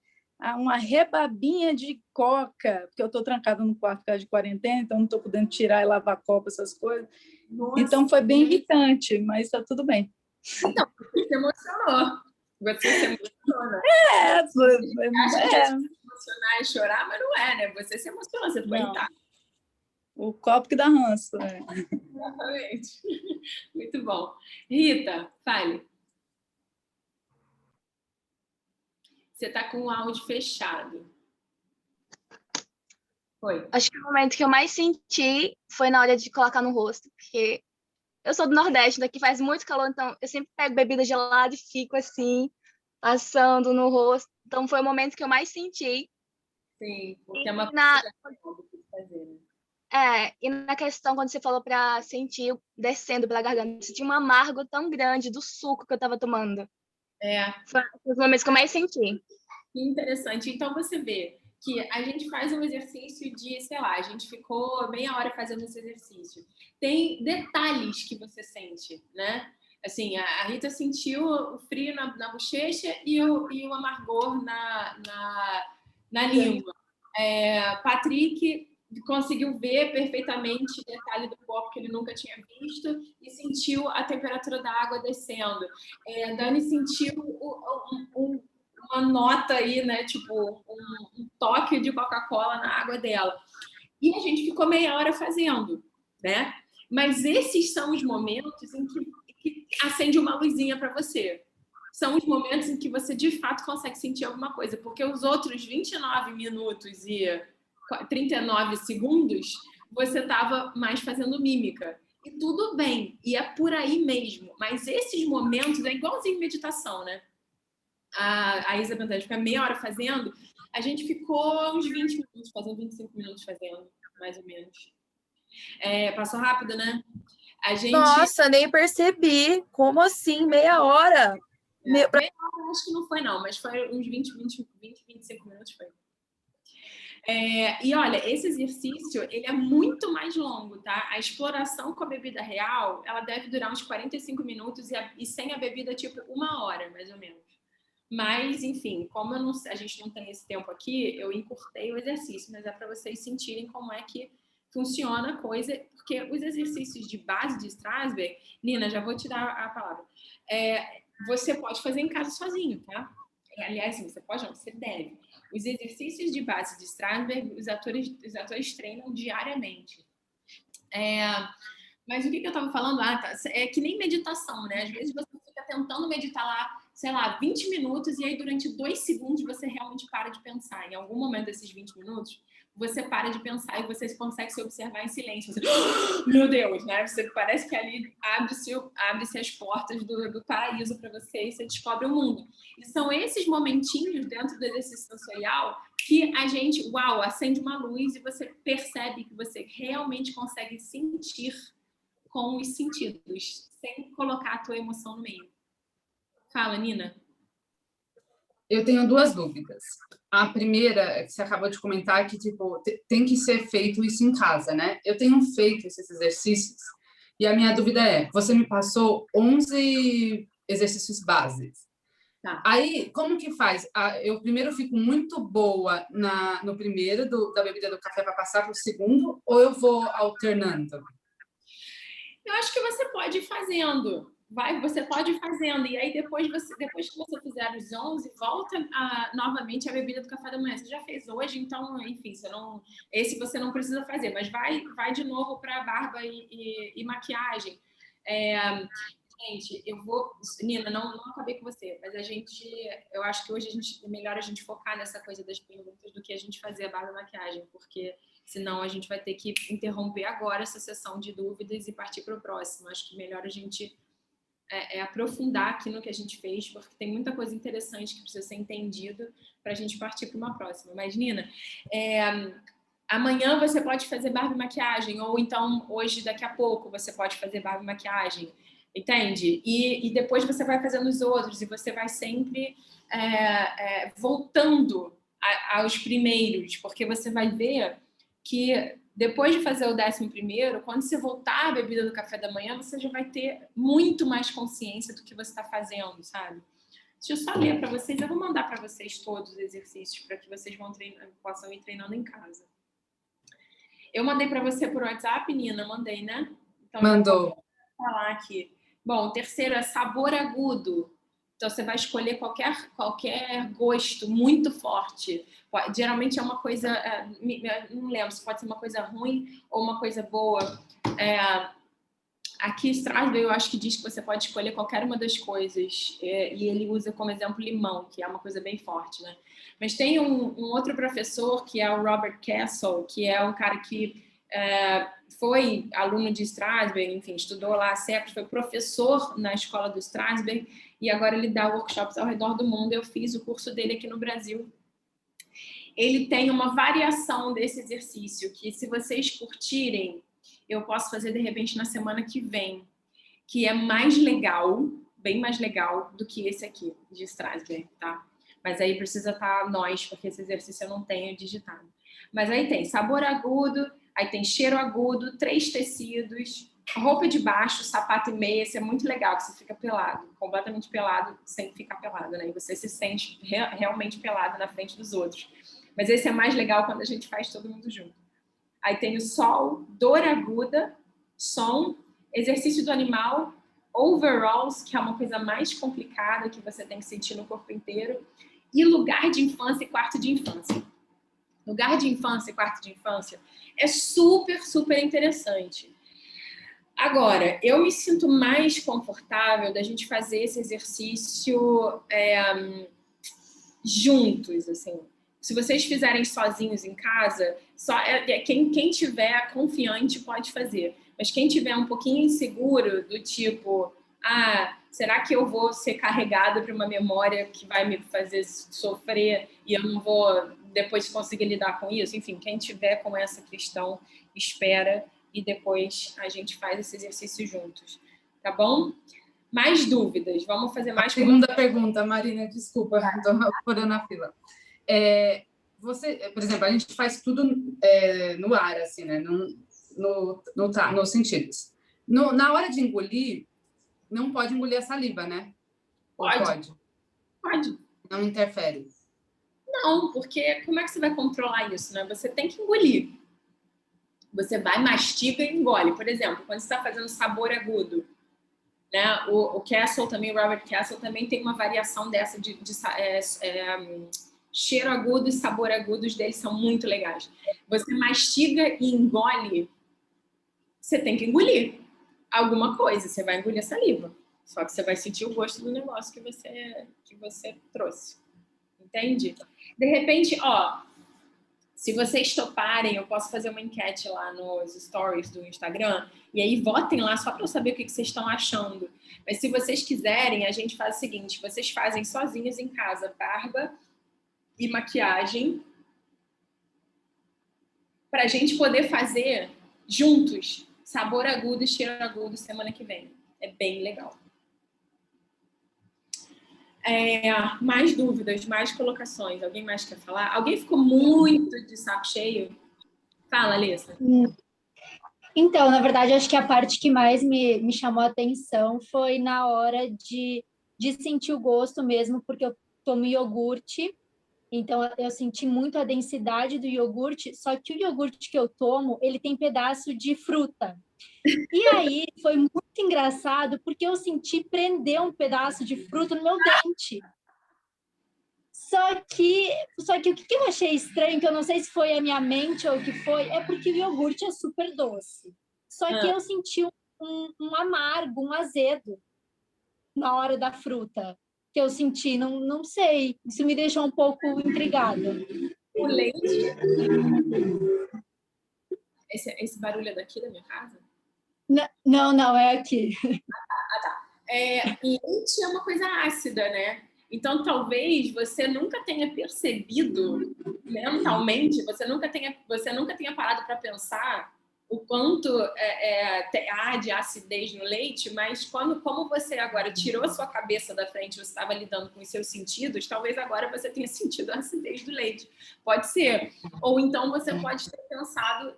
uma rebabinha de coca, porque eu estou trancada no quarto por causa de quarentena, então não estou podendo tirar e lavar copo, essas coisas. Nossa. Então foi bem irritante, mas está tudo bem. Então, você se emocionou. Você se emociona. Emocionar e chorar, mas não é, né? Você se emociona, você ficou irritado. O copo que dá ranço. Exatamente. Muito bom. Rita, fale. Você está com o áudio fechado. Foi. Acho que o momento que eu mais senti foi na hora de colocar no rosto, porque eu sou do Nordeste, daqui faz muito calor, então eu sempre pego bebida gelada e fico assim, passando no rosto. Então foi o momento que eu mais senti. Sim, porque é uma coisa que fazer, né? E na questão, quando você falou para sentir descendo pela garganta, eu senti um amargo tão grande do suco que eu estava tomando. Foi os momentos que eu mais senti. Que interessante. Então, você vê que a gente faz um exercício de, sei lá, a gente ficou meia hora fazendo esse exercício. Tem detalhes que você sente, né? Assim, a Rita sentiu o frio na bochecha e o amargor na língua. Patrick conseguiu ver perfeitamente o detalhe do copo que ele nunca tinha visto e sentiu a temperatura da água descendo. Dani sentiu uma nota aí, né? Tipo, um toque de Coca-Cola na água dela. E a gente ficou meia hora fazendo, né? Mas esses são os momentos em que acende uma luzinha para você. São os momentos em que você, de fato, consegue sentir alguma coisa. Porque os outros 29 minutos e 39 segundos, você estava mais fazendo mímica. E tudo bem, e é por aí mesmo. Mas esses momentos é igualzinho meditação, né? A Isa Pantani fica meia hora fazendo, a gente ficou uns 20 minutos fazendo, 25 minutos fazendo, mais ou menos. Passou rápido, né? Nossa, nem percebi. Como assim? Meia hora? Meia hora acho que não foi, não, mas foi uns 25 minutos foi. E olha, esse exercício, ele é muito mais longo, tá? A exploração com a bebida real, ela deve durar uns 45 minutos e sem a bebida, tipo, 1 hora, mais ou menos. Mas, enfim, como a gente não tem esse tempo aqui, eu encurtei o exercício, mas é para vocês sentirem como é que funciona a coisa, porque os exercícios de base de Strasberg, Nina, já vou te dar a palavra, você pode fazer em casa sozinho, tá? Aliás, sim, você pode não, você deve. Os exercícios de base de Strasberg, os atores treinam diariamente. Mas o que eu estava falando? Tá. É que nem meditação, né? Às vezes você fica tentando meditar lá, sei lá, 20 minutos e aí durante 2 segundos você realmente para de pensar. Em algum momento desses 20 minutos, você para de pensar e você consegue se observar em silêncio. Você, meu Deus, né? Você parece que ali abre-se as portas do paraíso para você e você descobre o mundo. E são esses momentinhos dentro do exercício sensorial que a gente, acende uma luz e você percebe que você realmente consegue sentir com os sentidos, sem colocar a tua emoção no meio. Fala, Nina. Eu tenho 2 dúvidas. A primeira, que você acabou de comentar, que tipo, tem que ser feito isso em casa, né? Eu tenho feito esses exercícios e a minha dúvida é, você me passou 11 exercícios básicos. Tá. Aí, como que faz? Eu primeiro fico muito boa no primeiro, da bebida do café para passar para o segundo, ou eu vou alternando? Eu acho que você pode ir fazendo. Você pode ir fazendo. E aí, depois que você fizer os 11, volta novamente a bebida do café da manhã. Você já fez hoje, então, enfim, esse você não precisa fazer. Mas vai de novo para barba e maquiagem. Gente, Nina, não acabei com você, mas eu acho que hoje é melhor a gente focar nessa coisa das perguntas do que a gente fazer a barba e maquiagem, porque senão a gente vai ter que interromper agora essa sessão de dúvidas e partir para o próximo. Acho que melhor a gente aprofundar aqui no que a gente fez, porque tem muita coisa interessante que precisa ser entendido para a gente partir para uma próxima. Mas, Nina, Amanhã você pode fazer barba e maquiagem, ou então hoje, daqui a pouco, você pode fazer barba e maquiagem, entende? E depois você vai fazendo os outros, e você vai sempre voltando aos primeiros, porque você vai ver que depois de fazer o 11º, quando você voltar à bebida do café da manhã, você já vai ter muito mais consciência do que você está fazendo, sabe? Deixa eu só ler para vocês, eu vou mandar para vocês todos os exercícios para que vocês possam ir treinando em casa. Eu mandei para você por WhatsApp, Nina? Mandei, né? Então, mandou. Vou falar aqui. Bom, o terceiro é sabor agudo. Então, você vai escolher qualquer gosto muito forte. Geralmente é uma coisa... não lembro se pode ser uma coisa ruim ou uma coisa boa. Aqui, Strasberg, eu acho que diz que você pode escolher qualquer uma das coisas. E ele usa como exemplo limão, que é uma coisa bem forte, né? Mas tem um outro professor, que é o Robert Castle, que é um cara que foi aluno de Strasberg, enfim, estudou lá há séculos, foi professor na escola do Strasberg, e agora ele dá workshops ao redor do mundo. Eu fiz o curso dele aqui no Brasil. Ele tem uma variação desse exercício, que se vocês curtirem, eu posso fazer, de repente, na semana que vem, que é mais legal, bem mais legal do que esse aqui, de Strasberg, tá? Mas aí precisa estar nós, porque esse exercício eu não tenho digitado. Mas aí tem sabor agudo, aí tem cheiro agudo, 3 tecidos, roupa de baixo, sapato e meia. Isso é muito legal, que você fica pelado, completamente pelado, sem ficar pelado, né? E você se sente realmente pelado na frente dos outros. Mas esse é mais legal quando a gente faz todo mundo junto. Aí tem o sol, dor aguda, som, exercício do animal, overalls, que é uma coisa mais complicada que você tem que sentir no corpo inteiro, e lugar de infância e quarto de infância. Lugar de infância e quarto de infância é super, super interessante. Agora, eu me sinto mais confortável da gente fazer esse exercício juntos, assim. Se vocês fizerem sozinhos em casa, quem tiver confiante pode fazer. Mas quem tiver um pouquinho inseguro, do tipo, será que eu vou ser carregado para uma memória que vai me fazer sofrer e eu não vou depois conseguir lidar com isso? Enfim, quem tiver com essa questão, espera e depois a gente faz esse exercício juntos. Tá bom? Mais dúvidas? Vamos fazer mais... Segunda pergunta, Marina, desculpa, estou furando a fila. Você, por exemplo, a gente faz tudo no ar, assim, né? Nos sentidos. Na hora de engolir, não pode engolir a saliva, né? Pode. Pode. Não interfere. Não, porque como é que você vai controlar isso, né? Você tem que engolir. Você vai, mastiga e engole. Por exemplo, quando você está fazendo sabor agudo, né? O Castle também, o Robert Castle também tem uma variação dessa de cheiro agudo e sabor agudo, os deles são muito legais. Você mastiga e engole, você tem que engolir alguma coisa, você vai engolir a saliva. Só que você vai sentir o gosto do negócio que você trouxe. Entende? De repente, se vocês toparem, eu posso fazer uma enquete lá nos stories do Instagram, e aí votem lá só para eu saber o que vocês estão achando. Mas se vocês quiserem, a gente faz o seguinte, vocês fazem sozinhos em casa, barba e maquiagem, para a gente poder fazer juntos sabor agudo e cheiro agudo semana que vem. É bem legal. Mais dúvidas, mais colocações? Alguém mais quer falar? Alguém ficou muito de saco cheio? Fala, Alessa. Então, na verdade, acho que a parte que mais me chamou a atenção foi na hora de sentir o gosto mesmo, porque eu tomo iogurte. Então, eu senti muito a densidade do iogurte, só que o iogurte que eu tomo, ele tem pedaço de fruta. E aí, foi muito engraçado, porque eu senti prender um pedaço de fruta no meu dente. Só que o que eu achei estranho, que eu não sei se foi a minha mente ou o que foi, é porque o iogurte é super doce. Só que eu senti um amargo, um azedo na hora da fruta. Que eu senti, não sei, isso me deixou um pouco intrigada. O leite? Esse barulho é daqui da minha casa? Não, é aqui. Tá. Leite é uma coisa ácida, né? Então, talvez você nunca tenha percebido mentalmente você nunca tenha parado para pensar o quanto há de acidez no leite, mas como você agora tirou a sua cabeça da frente, você estava lidando com os seus sentidos, talvez agora você tenha sentido a acidez do leite. Pode ser. Ou então você pode ter pensado,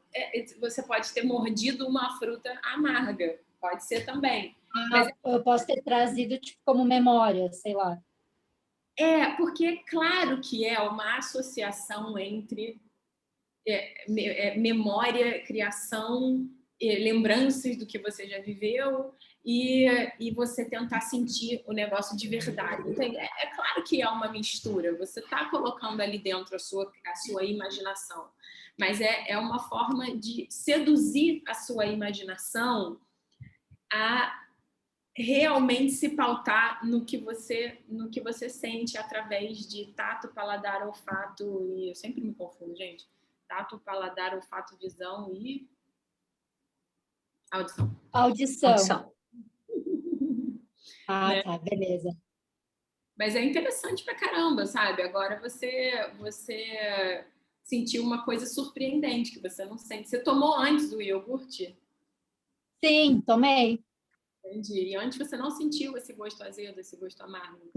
você pode ter mordido uma fruta amarga. Pode ser também. Mas eu posso ter trazido tipo, como memória, sei lá. Porque é claro que é uma associação entre memória, criação, lembranças do que você já viveu e você tentar sentir o negócio de verdade. Então, é claro que é uma mistura, você está colocando ali dentro a sua imaginação, mas é uma forma de seduzir a sua imaginação a realmente se pautar no que você sente através de tato, paladar, olfato e eu sempre me confundo, gente. Tato, paladar, olfato, visão e audição. Audição. Né? Tá, beleza. Mas é interessante pra caramba, sabe? Agora você sentiu uma coisa surpreendente que você não sente. Você tomou antes do iogurte? Sim, tomei. Entendi. E antes você não sentiu esse gosto azedo, esse gosto amargo?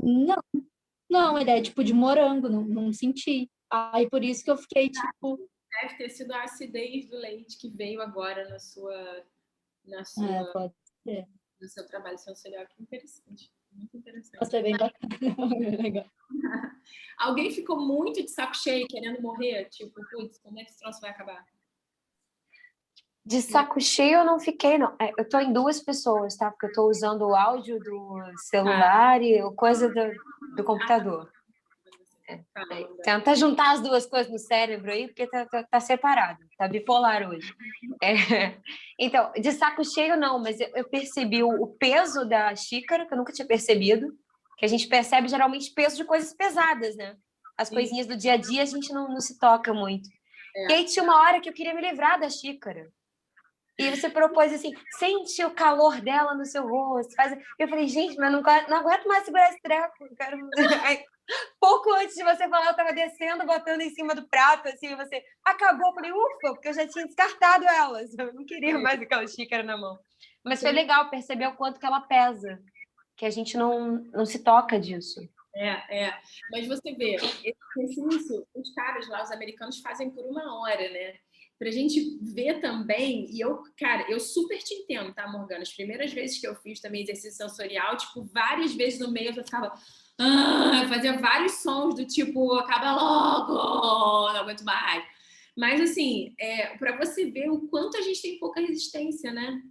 Não, ele é tipo de morango, não senti. Aí por isso que eu fiquei tipo... Deve ter sido a acidez do leite que veio agora pode ser. no seu trabalho sensorial. Que interessante. Muito interessante. Nossa, é bem bacana. Legal. Alguém ficou muito de saco cheio, querendo morrer? Tipo, putz, como é que esse troço vai acabar? De saco cheio eu não fiquei, não. Eu tô em 2 pessoas, tá? Porque eu tô usando o áudio do celular e coisa do computador. Tenta juntar as 2 coisas no cérebro aí, porque tá separado, tá bipolar hoje. Então, de saco cheio não, mas eu percebi o peso da xícara, que eu nunca tinha percebido, que a gente percebe geralmente peso de coisas pesadas, né? As coisinhas do dia a dia a gente não se toca muito. E aí tinha uma hora que eu queria me livrar da xícara. E você propôs assim, sente o calor dela no seu rosto. Eu falei, gente, mas eu não aguento mais segurar esse treco. Eu quero... Aí, pouco antes de você falar, eu estava descendo, botando em cima do prato, assim, e você acabou. Eu falei, ufa, porque eu já tinha descartado elas. Eu não queria mais aquela xícara na mão. Mas foi legal perceber o quanto que ela pesa, que a gente não se toca disso. Mas você vê, esse exercício, os caras lá, os americanos, fazem por 1 hora, né? Pra gente ver também, e eu super te entendo, tá, Morgana? As primeiras vezes que eu fiz também exercício sensorial, tipo, várias vezes no meio eu ficava, fazia vários sons do tipo, acaba logo, não aguento mais. Mas, assim, pra você ver o quanto a gente tem pouca resistência, né?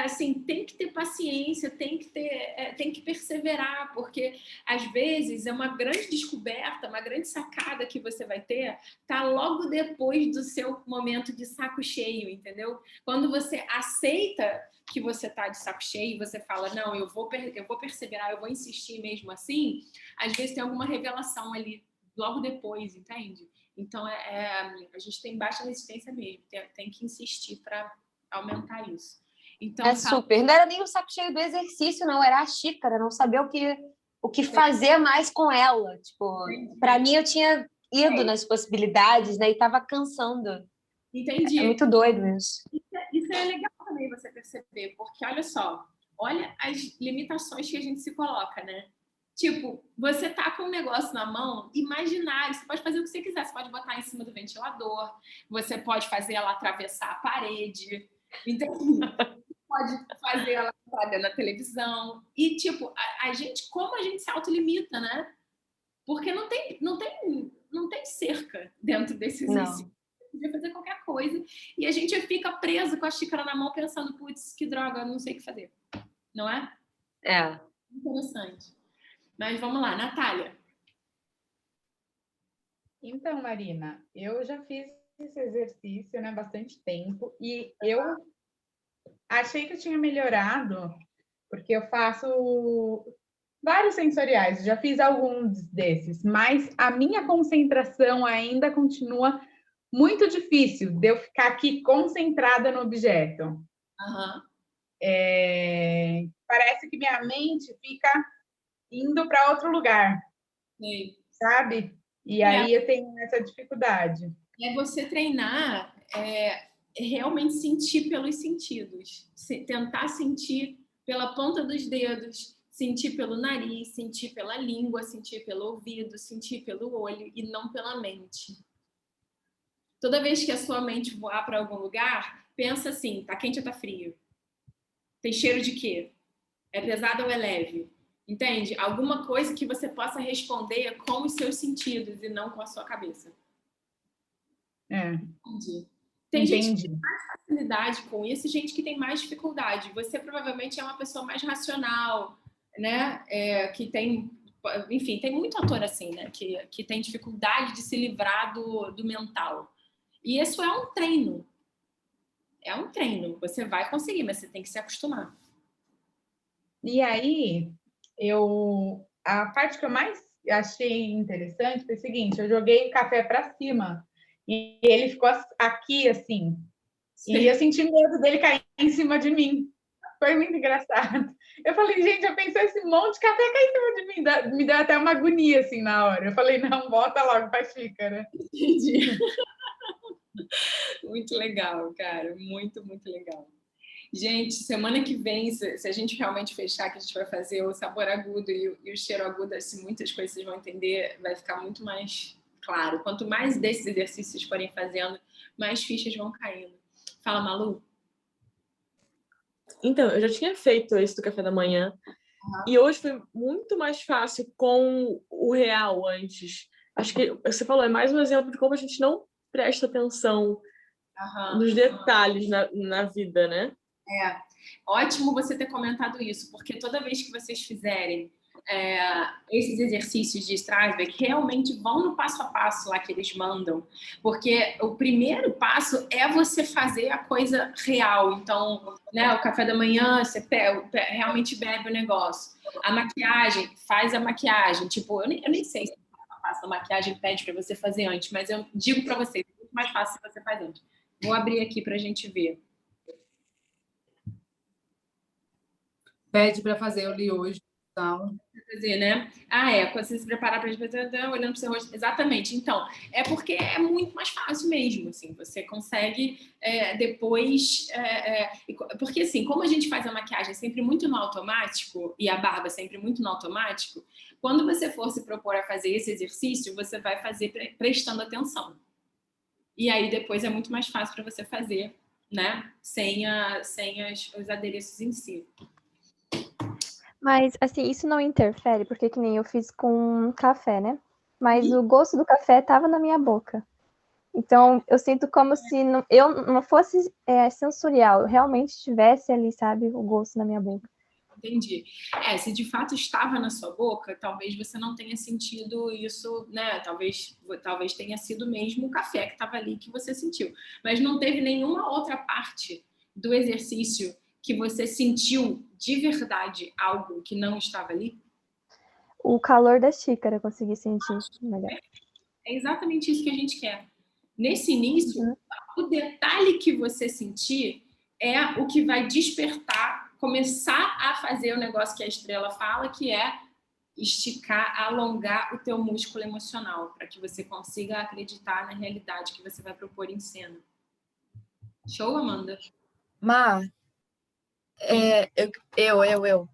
Assim, tem que ter paciência, tem que perseverar, porque às vezes é uma grande descoberta, uma grande sacada que você vai ter, tá logo depois do seu momento de saco cheio, entendeu? Quando você aceita que você tá de saco cheio, você fala, não, eu vou perseverar, eu vou insistir mesmo assim, às vezes tem alguma revelação ali logo depois, entende? Então, a gente tem baixa resistência mesmo, tem que insistir para aumentar isso. Então, super. Não era nem o saco cheio do exercício, não. Era a xícara, não saber o que fazer mais com ela. Tipo, para mim, eu tinha ido nas possibilidades, né? E estava cansando. Entendi. É muito doido isso. Isso é legal também você perceber, porque olha só, olha as limitações que a gente se coloca, né? Tipo, você tá com um negócio na mão imaginário, você pode fazer o que você quiser, você pode botar em cima do ventilador, você pode fazer ela atravessar a parede, entende? Pode fazer ela entrar dentro da televisão. E, tipo, como a gente se autolimita, né? Porque não tem cerca dentro desse exercício. Você podia fazer qualquer coisa. E a gente fica preso com a xícara na mão pensando, putz, que droga, não sei o que fazer. Não é? Interessante. Mas vamos lá, Natália. Então, Marina, eu já fiz esse exercício, né, há bastante tempo, e eu achei que eu tinha melhorado, porque eu faço vários sensoriais, já fiz alguns desses, mas a minha concentração ainda continua muito difícil de eu ficar aqui concentrada no objeto. Parece que minha mente fica indo para outro lugar, sabe? E aí eu tenho essa dificuldade. É você treinar, realmente sentir pelos sentidos. Tentar sentir pela ponta dos dedos, sentir pelo nariz, sentir pela língua, sentir pelo ouvido, sentir pelo olho e não pela mente. Toda vez que a sua mente voar para algum lugar, pensa assim, tá quente ou tá frio? Tem cheiro de quê? É pesado ou é leve? Entende? Alguma coisa que você possa responder com os seus sentidos e não com a sua cabeça. Entendi. Tem gente que tem mais facilidade com isso e gente que tem mais dificuldade. Você provavelmente é uma pessoa mais racional, né? Que tem... Enfim, tem muito ator assim, né? Que tem dificuldade de se livrar do mental. E isso é um treino. É um treino. Você vai conseguir, mas você tem que se acostumar. E aí, a parte que eu mais achei interessante foi o seguinte, eu joguei o café para cima e ele ficou aqui, assim. Sim. E eu senti medo dele cair em cima de mim. Foi muito engraçado. Eu falei, gente, eu pensei esse monte de café cair em cima de mim. Me deu até uma agonia, assim, na hora. Eu falei, não, volta logo para a xícara. Entendi. Muito legal, cara. Muito, muito legal. Gente, semana que vem, se a gente realmente fechar, que a gente vai fazer o sabor agudo e o cheiro agudo, assim, muitas coisas vocês vão entender, vai ficar muito mais claro. Quanto mais desses exercícios vocês forem fazendo, mais fichas vão caindo. Fala, Malu. Então, eu já tinha feito esse do café da manhã. E hoje foi muito mais fácil com o real antes. Acho que você falou, é mais um exemplo de como a gente não presta atenção nos detalhes na vida, né? Ótimo você ter comentado isso, porque toda vez que vocês fizerem esses exercícios de Strasberg, realmente vão no passo a passo lá que eles mandam, porque o primeiro passo é você fazer a coisa real. Então, né, o café da manhã, você realmente bebe o negócio. A maquiagem, faz a maquiagem. Tipo, eu nem sei se a maquiagem pede para você fazer antes, mas eu digo para vocês, é muito mais fácil se você faz antes. Vou abrir aqui para a gente ver. Pede para fazer, eu li hoje. Fazer, né? Quando você se preparar para olhando para o seu rosto. Exatamente. Então, é porque é muito mais fácil mesmo, assim. Você consegue depois... porque, assim, como a gente faz a maquiagem sempre muito no automático e a barba sempre muito no automático, quando você for se propor a fazer esse exercício, você vai fazer prestando atenção. E aí, depois, é muito mais fácil para você fazer, né? Sem os adereços em si. Mas, assim, isso não interfere, porque que nem eu fiz com café, né? Mas o gosto do café estava na minha boca. Então, eu sinto como se eu não fosse sensorial, eu realmente tivesse ali, sabe, o gosto na minha boca. Entendi. Se de fato estava na sua boca, talvez você não tenha sentido isso, né? Talvez tenha sido mesmo o café que estava ali que você sentiu. Mas não teve nenhuma outra parte do exercício que você sentiu de verdade algo que não estava ali? O calor da xícara eu consegui sentir melhor. É exatamente isso que a gente quer. Nesse início, o detalhe que você sentir é o que vai despertar, começar a fazer o negócio que a Estrela fala, que é esticar, alongar o teu músculo emocional, para que você consiga acreditar na realidade que você vai propor em cena. Show, Amanda? Mar, eu.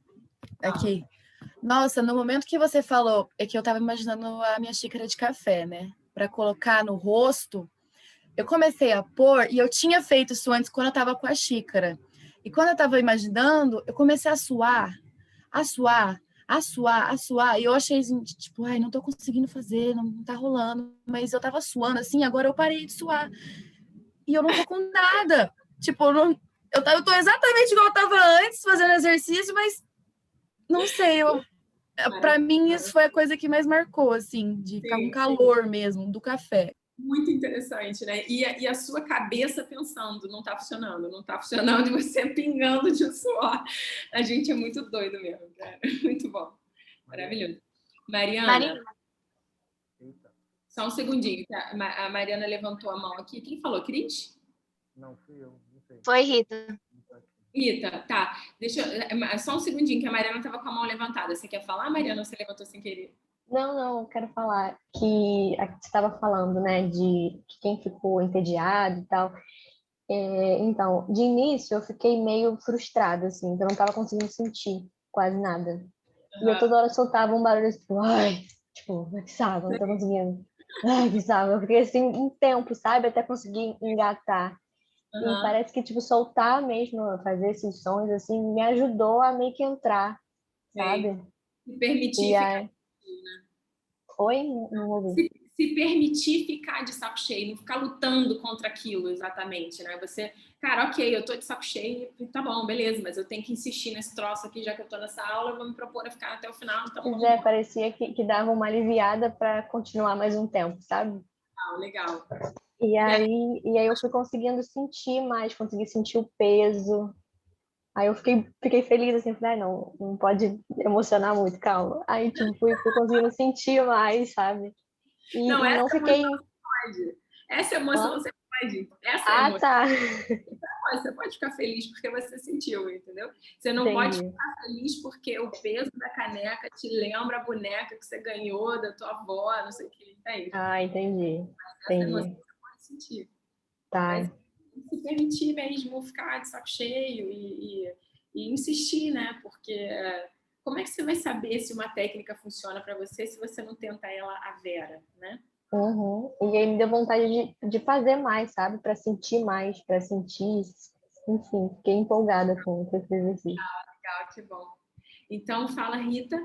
Aqui. Nossa, no momento que você falou, é que eu tava imaginando a minha xícara de café, né? Para colocar no rosto, eu comecei a pôr, e eu tinha feito isso antes quando eu tava com a xícara. E quando eu tava imaginando, eu comecei a suar, e eu achei assim, tipo, ai, não tô conseguindo fazer, não tá rolando. Mas eu tava suando assim, agora eu parei de suar. E eu não tô com nada. Tipo, eu tô exatamente igual eu tava antes, fazendo exercício, mas não sei, pra mim isso foi a coisa que mais marcou, assim, de ficar com calor mesmo, do café. Muito interessante, né? E a sua cabeça pensando, não tá funcionando, e você pingando de suor. A gente é muito doido mesmo, cara. Muito bom. Maravilhoso. Mariana. Só um segundinho, tá? A Mariana levantou a mão aqui. Quem falou, Cris? Não, fui eu. Não sei. Foi Rita. Rita, tá. Só um segundinho, que a Mariana estava com a mão levantada. Você quer falar, Mariana, ou você levantou sem querer? Não, eu quero falar que a que você estava falando, né, de que quem ficou entediado e tal. Então, de início eu fiquei meio frustrada, assim, então eu não estava conseguindo sentir quase nada. E eu toda hora soltava um barulho tipo, ai, tipo, que saco, não tô conseguindo. Ai, que saco. Eu fiquei assim um tempo, sabe, até conseguir engatar. E parece que, tipo, soltar mesmo, fazer esses sons, assim, me ajudou a meio que entrar, sabe? Se permitir E ficar. aí... Oi? Não ouvi. Se permitir ficar de saco cheio, não ficar lutando contra aquilo exatamente, né? Você, cara, ok, eu tô de saco cheio, tá bom, beleza, mas eu tenho que insistir nesse troço aqui, já que eu tô nessa aula, eu vou me propor a ficar até o final, então Pois é, parecia que dava uma aliviada para continuar mais um tempo, sabe? Legal. E aí eu fui conseguindo sentir mais, consegui sentir o peso. Aí eu fiquei feliz, assim, falei, não pode emocionar muito, calma. Aí, tipo, fui conseguindo sentir mais, sabe? E não fiquei... Pode. Essa emoção você pode. Essa emoção. Tá. Você pode ficar feliz porque você sentiu, entendeu? Você não pode ficar feliz porque o peso da caneca te lembra a boneca que você ganhou da tua avó, não sei o que. Entende? Entendi. Essa emoção você pode sentir. Tá. Mas se permitir mesmo ficar de saco cheio e insistir, né? Porque como é que você vai saber se uma técnica funciona para você se você não tenta ela a vera, né? E aí me deu vontade de fazer mais, sabe? Para sentir mais, para sentir... Enfim, fiquei empolgada com esse exercício. Legal, que bom. Então, fala, Rita.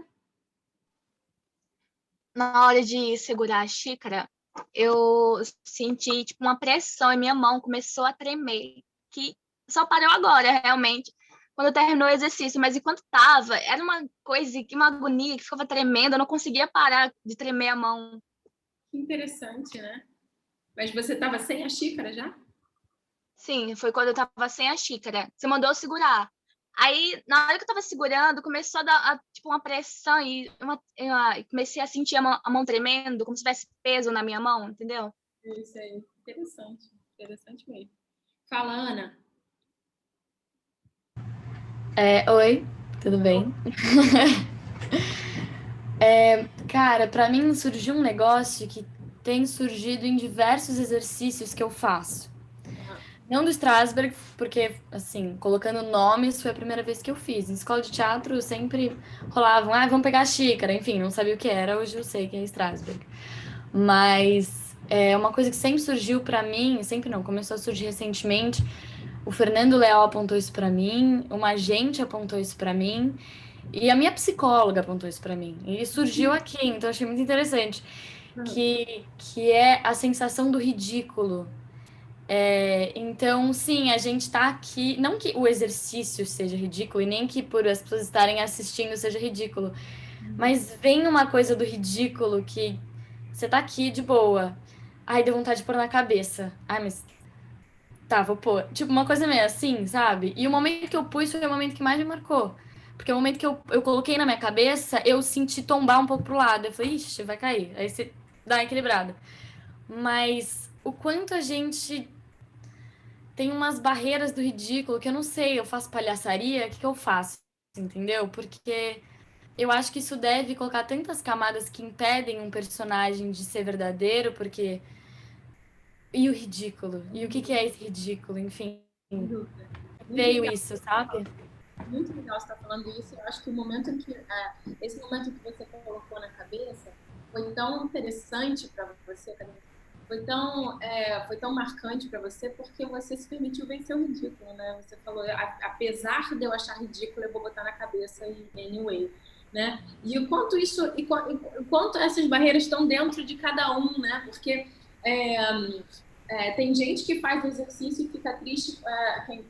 Na hora de segurar a xícara, eu senti tipo uma pressão e minha mão começou a tremer, que só parou agora, realmente, quando terminou o exercício, mas enquanto tava, era uma coisa, uma agonia que ficava tremendo, eu não conseguia parar de tremer a mão. Que interessante, né? Mas você estava sem a xícara já? Sim, foi quando eu tava sem a xícara. Você mandou eu segurar. Aí, na hora que eu tava segurando, começou a dar tipo, uma pressão e comecei a sentir a mão tremendo, como se tivesse peso na minha mão, entendeu? Isso aí, interessante. Interessante mesmo. Fala, Ana. Oi, tudo bem? Cara, pra mim surgiu um negócio que tem surgido em diversos exercícios que eu faço. Não do Strasberg, porque, assim, colocando nomes foi a primeira vez que eu fiz. Em escola de teatro sempre rolavam, vamos pegar a xícara, enfim, não sabia o que era, hoje eu sei que é Strasberg. Mas é uma coisa que sempre surgiu pra mim, sempre não, começou a surgir recentemente. O Fernando Leal apontou isso pra mim, uma agente apontou isso pra mim, e a minha psicóloga apontou isso pra mim. E surgiu aqui, então eu achei muito interessante, que é a sensação do ridículo. Então, sim, a gente tá aqui. Não que o exercício seja ridículo, e nem que por as pessoas estarem assistindo seja ridículo, mas vem uma coisa do ridículo que você tá aqui de boa. Ai, deu vontade de pôr na cabeça. Ai, mas. Tá, vou pôr. Tipo, uma coisa meio assim, sabe? E o momento que eu pus foi o momento que mais me marcou. Porque o momento que eu coloquei na minha cabeça, eu senti tombar um pouco pro lado. Eu falei, ixi, vai cair. Aí você dá uma equilibrada. Mas o quanto a gente tem umas barreiras do ridículo que eu não sei, eu faço palhaçaria, o que eu faço? Entendeu? Porque eu acho que isso deve colocar tantas camadas que impedem um personagem de ser verdadeiro, porque... E o ridículo? E o que é esse ridículo? Enfim, veio isso, sabe? Muito legal você estar falando isso. Eu acho que o momento em que... esse momento que você colocou na cabeça foi tão interessante para você, foi tão marcante para você porque você se permitiu vencer o ridículo, né? Você falou, apesar de eu achar ridículo, eu vou botar na cabeça e anyway, né? E o quanto quanto essas barreiras estão dentro de cada um, né? Porque tem gente que faz o exercício e fica triste.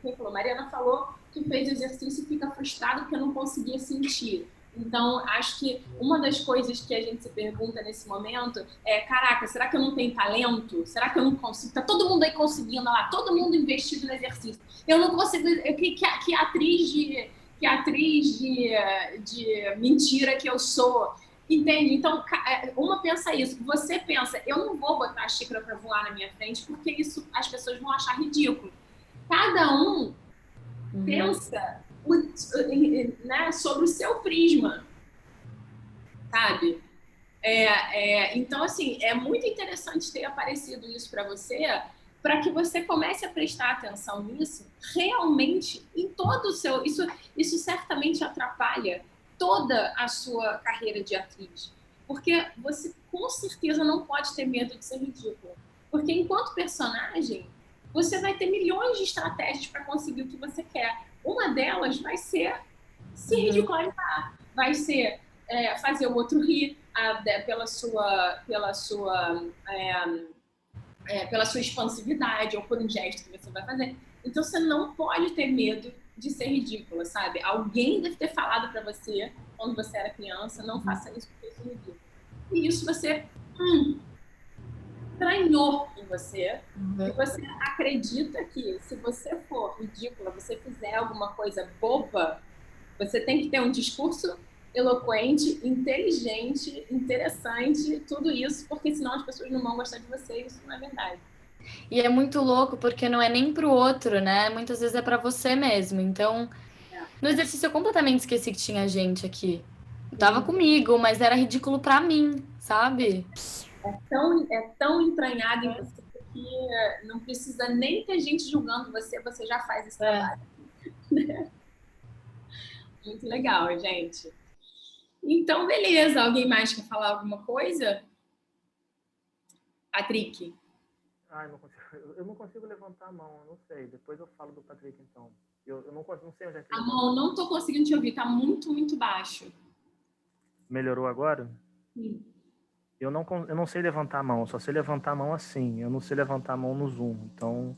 Quem falou? Mariana falou que fez o exercício e fica frustrado porque não conseguia sentir. Então, acho que uma das coisas que a gente se pergunta nesse momento é, caraca, será que eu não tenho talento? Será que eu não consigo? Tá todo mundo aí conseguindo lá, todo mundo investido no exercício. Eu não consigo... Que atriz de mentira que eu sou. Entende? Então, uma pensa isso. Você pensa, eu não vou botar a xícara para voar na minha frente porque isso as pessoas vão achar ridículo. Cada um pensa... né, sobre o seu prisma, sabe? Então, assim, é muito interessante ter aparecido isso para você, para que você comece a prestar atenção nisso, realmente, em todo o seu... Isso certamente atrapalha toda a sua carreira de atriz. Porque você, com certeza, não pode ter medo de ser ridículo. Porque, enquanto personagem, você vai ter milhões de estratégias para conseguir o que você quer. Uma delas vai ser se ridicularizar, vai ser fazer o outro rir pela sua expansividade ou por um gesto que você vai fazer. Então, você não pode ter medo de ser ridícula, sabe? Alguém deve ter falado para você, quando você era criança, não faça isso porque isso é ridículo. E isso você entranhou em você, e você acredita que se você for ridícula, você fizer alguma coisa boba, você tem que ter um discurso eloquente, inteligente, interessante, tudo isso, porque senão as pessoas não vão gostar de você, e isso não é verdade. E é muito louco, porque não é nem pro outro, né? Muitas vezes é pra você mesmo. Então, no exercício eu completamente esqueci que tinha gente aqui. Tava comigo, mas era ridículo pra mim, sabe? É tão entranhado em você que não precisa nem ter gente julgando você, você já faz esse trabalho. Muito legal, gente. Então, beleza. Alguém mais quer falar alguma coisa? Patrick? Eu não consigo levantar a mão, eu não sei. Depois eu falo do Patrick, então. Eu não sei onde é que... A mão, não tô conseguindo te ouvir. Tá muito, muito baixo. Melhorou agora? Sim. Eu não sei levantar a mão, eu só sei levantar a mão assim. Eu não sei levantar a mão no Zoom. Então,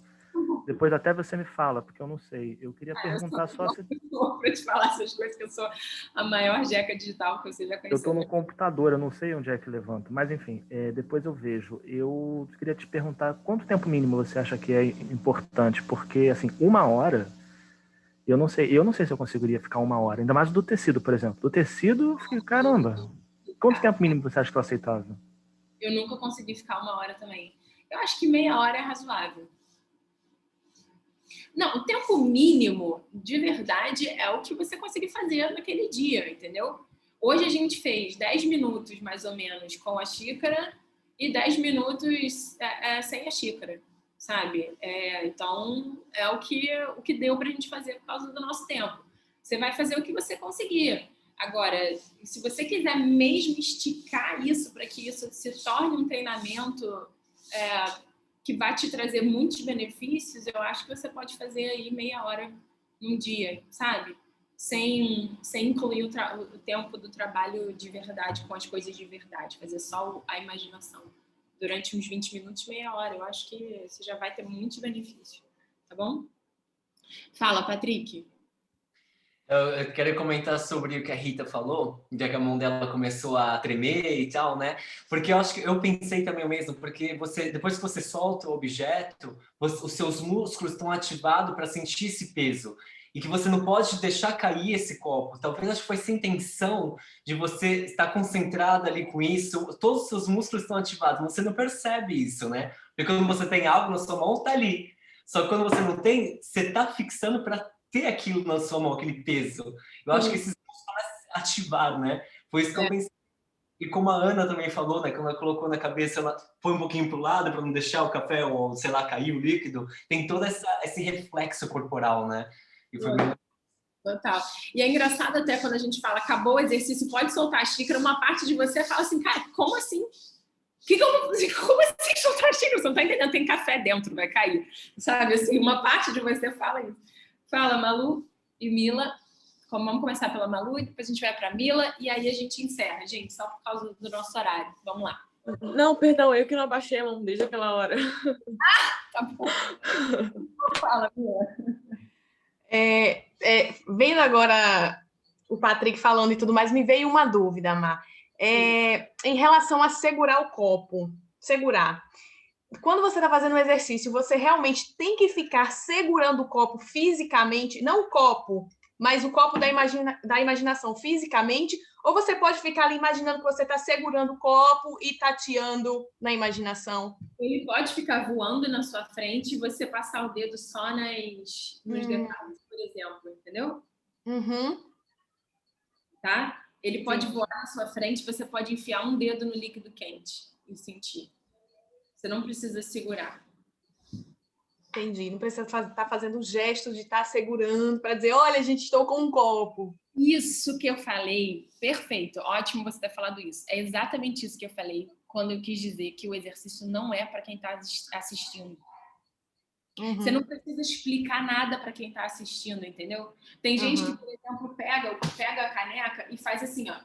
depois até você me fala, porque eu não sei. Eu queria perguntar só se... Para te falar essas coisas, que eu sou a maior jeca digital que você já conheceu. Eu estou no computador, eu não sei onde é que levanta. Mas, enfim, depois eu vejo. Eu queria te perguntar quanto tempo mínimo você acha que é importante? Porque, assim, 1 hora... Eu não sei se eu conseguiria ficar 1 hora. Ainda mais do tecido, por exemplo. Do tecido, caramba... Quanto tempo mínimo você acha que é aceitável? Eu nunca consegui ficar 1 hora também. Eu acho que meia hora é razoável. Não, o tempo mínimo, de verdade, é o que você conseguir fazer naquele dia, entendeu? Hoje a gente fez 10 minutos, mais ou menos, com a xícara e 10 minutos sem a xícara, sabe? Então, é o que deu pra gente fazer por causa do nosso tempo. Você vai fazer o que você conseguir. Agora, se você quiser mesmo esticar isso para que isso se torne um treinamento que vai te trazer muitos benefícios, eu acho que você pode fazer aí meia hora num dia, sabe? Sem incluir o tempo do trabalho de verdade com as coisas de verdade, fazer só a imaginação. Durante uns 20 minutos, meia hora, eu acho que você já vai ter muitos benefícios, tá bom? Fala, Patrick. Eu quero comentar sobre o que a Rita falou, já que a mão dela começou a tremer e tal, né? Porque eu acho que eu pensei também o mesmo, porque depois que você solta o objeto, os seus músculos estão ativados para sentir esse peso. E que você não pode deixar cair esse copo. Talvez acho que foi sem intenção de você estar concentrado ali com isso. Todos os seus músculos estão ativados, você não percebe isso, né? Porque quando você tem algo na sua mão, tá ali. Só que quando você não tem, você tá fixando para ter aquilo na sua mão, aquele peso. Eu acho que esses músculos ativaram, né? Foi isso que eu pensei. E como a Ana também falou, né? Quando ela colocou na cabeça, ela foi um pouquinho pro lado para não deixar o café ou, sei lá, cair o líquido. Tem todo esse reflexo corporal, né? E foi bem... Total. E é engraçado até quando a gente fala, acabou o exercício, pode soltar a xícara, uma parte de você fala assim, cara, como assim? Como assim soltar a xícara? Você não tá entendendo, tem café dentro, vai cair. Sabe, assim, uma parte de você fala isso. Fala, Malu e Mila. Vamos começar pela Malu e depois a gente vai pra Mila e aí a gente encerra, gente, só por causa do nosso horário. Vamos lá. Não, perdão, eu que não abaixei a mão desde aquela hora. Tá bom. Fala, Mila. Vendo agora o Patrick falando e tudo mais, me veio uma dúvida, Mar. Em relação a segurar o copo. Segurar. Quando você está fazendo um exercício, você realmente tem que ficar segurando o copo fisicamente, não o copo, mas o copo da imaginação fisicamente, ou você pode ficar ali imaginando que você está segurando o copo e tateando na imaginação? Ele pode ficar voando na sua frente e você passar o dedo só nos detalhes, por exemplo, entendeu? Uhum. Tá? Ele pode voar na sua frente, você pode enfiar um dedo no líquido quente e sentir. Você não precisa segurar. Entendi. Não precisa estar fazendo o gesto de estar segurando para dizer, olha, gente, estou com um copo. Isso que eu falei, perfeito, ótimo você ter falado isso. É exatamente isso que eu falei quando eu quis dizer que o exercício não é para quem está assistindo. Você não precisa explicar nada para quem está assistindo, entendeu? Tem gente que, por exemplo, pega a caneca e faz assim, ó,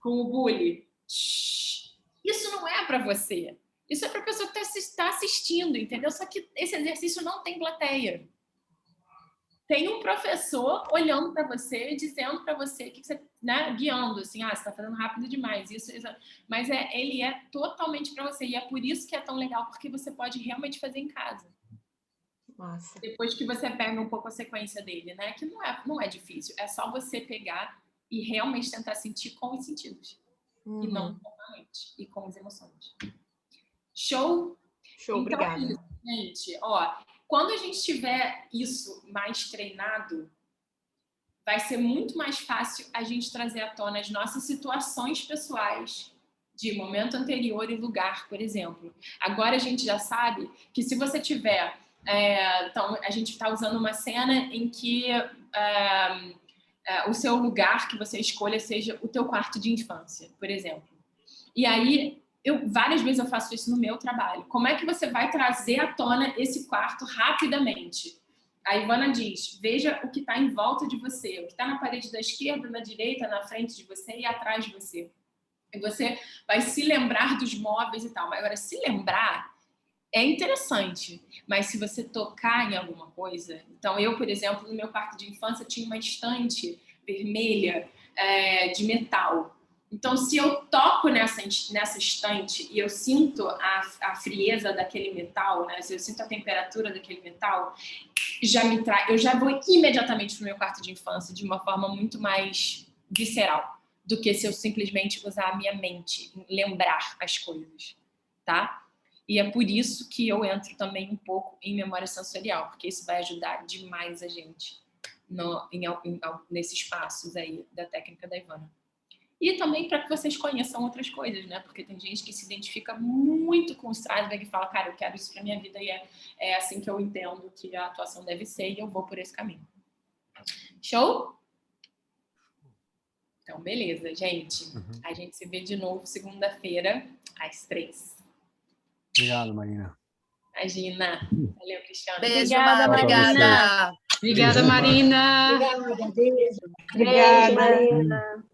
com o bule. Isso não é para você. Isso é para a pessoa que está assistindo, entendeu? Só que esse exercício não tem plateia. Tem um professor olhando para você, dizendo para você que você, né, guiando, assim, você está fazendo rápido demais, isso. Mas ele é totalmente para você. E é por isso que é tão legal, porque você pode realmente fazer em casa. Nossa. Depois que você pega um pouco a sequência dele, né? Que não é difícil. É só você pegar e realmente tentar sentir com os sentidos. E não com a mente. E com as emoções. Show? Show, então, obrigada. É isso, gente. Ó, quando a gente tiver isso mais treinado, vai ser muito mais fácil a gente trazer à tona as nossas situações pessoais de momento anterior e lugar, por exemplo. Agora a gente já sabe que se você tiver... então, a gente está usando uma cena em que o seu lugar que você escolha seja o teu quarto de infância, por exemplo. E aí, várias vezes eu faço isso no meu trabalho. Como é que você vai trazer à tona esse quarto rapidamente? A Ivana diz, veja o que está em volta de você, o que está na parede da esquerda, na direita, na frente de você e atrás de você. E você vai se lembrar dos móveis e tal. Mas agora, se lembrar é interessante, mas se você tocar em alguma coisa... Então, eu, por exemplo, no meu quarto de infância, tinha uma estante vermelha de metal. Então, se eu toco nessa estante e eu sinto a frieza daquele metal, né? Se eu sinto a temperatura daquele metal, eu já vou imediatamente para o meu quarto de infância de uma forma muito mais visceral do que se eu simplesmente usar a minha mente, lembrar as coisas, tá? E é por isso que eu entro também um pouco em memória sensorial, porque isso vai ajudar demais a gente nesses passos aí da técnica da Ivana. E também para que vocês conheçam outras coisas, né? Porque tem gente que se identifica muito com o Strasberg e fala, cara, eu quero isso para minha vida e é assim que eu entendo que a atuação deve ser e eu vou por esse caminho. Show? Então, beleza, gente. A gente se vê de novo segunda-feira, às 3. Obrigado, Marina. Imagina. Valeu, Cristiano. Beijo, obrigada, Marina. Obrigada, Marina. Obrigada, beijo. Obrigada. Beijo, Marina.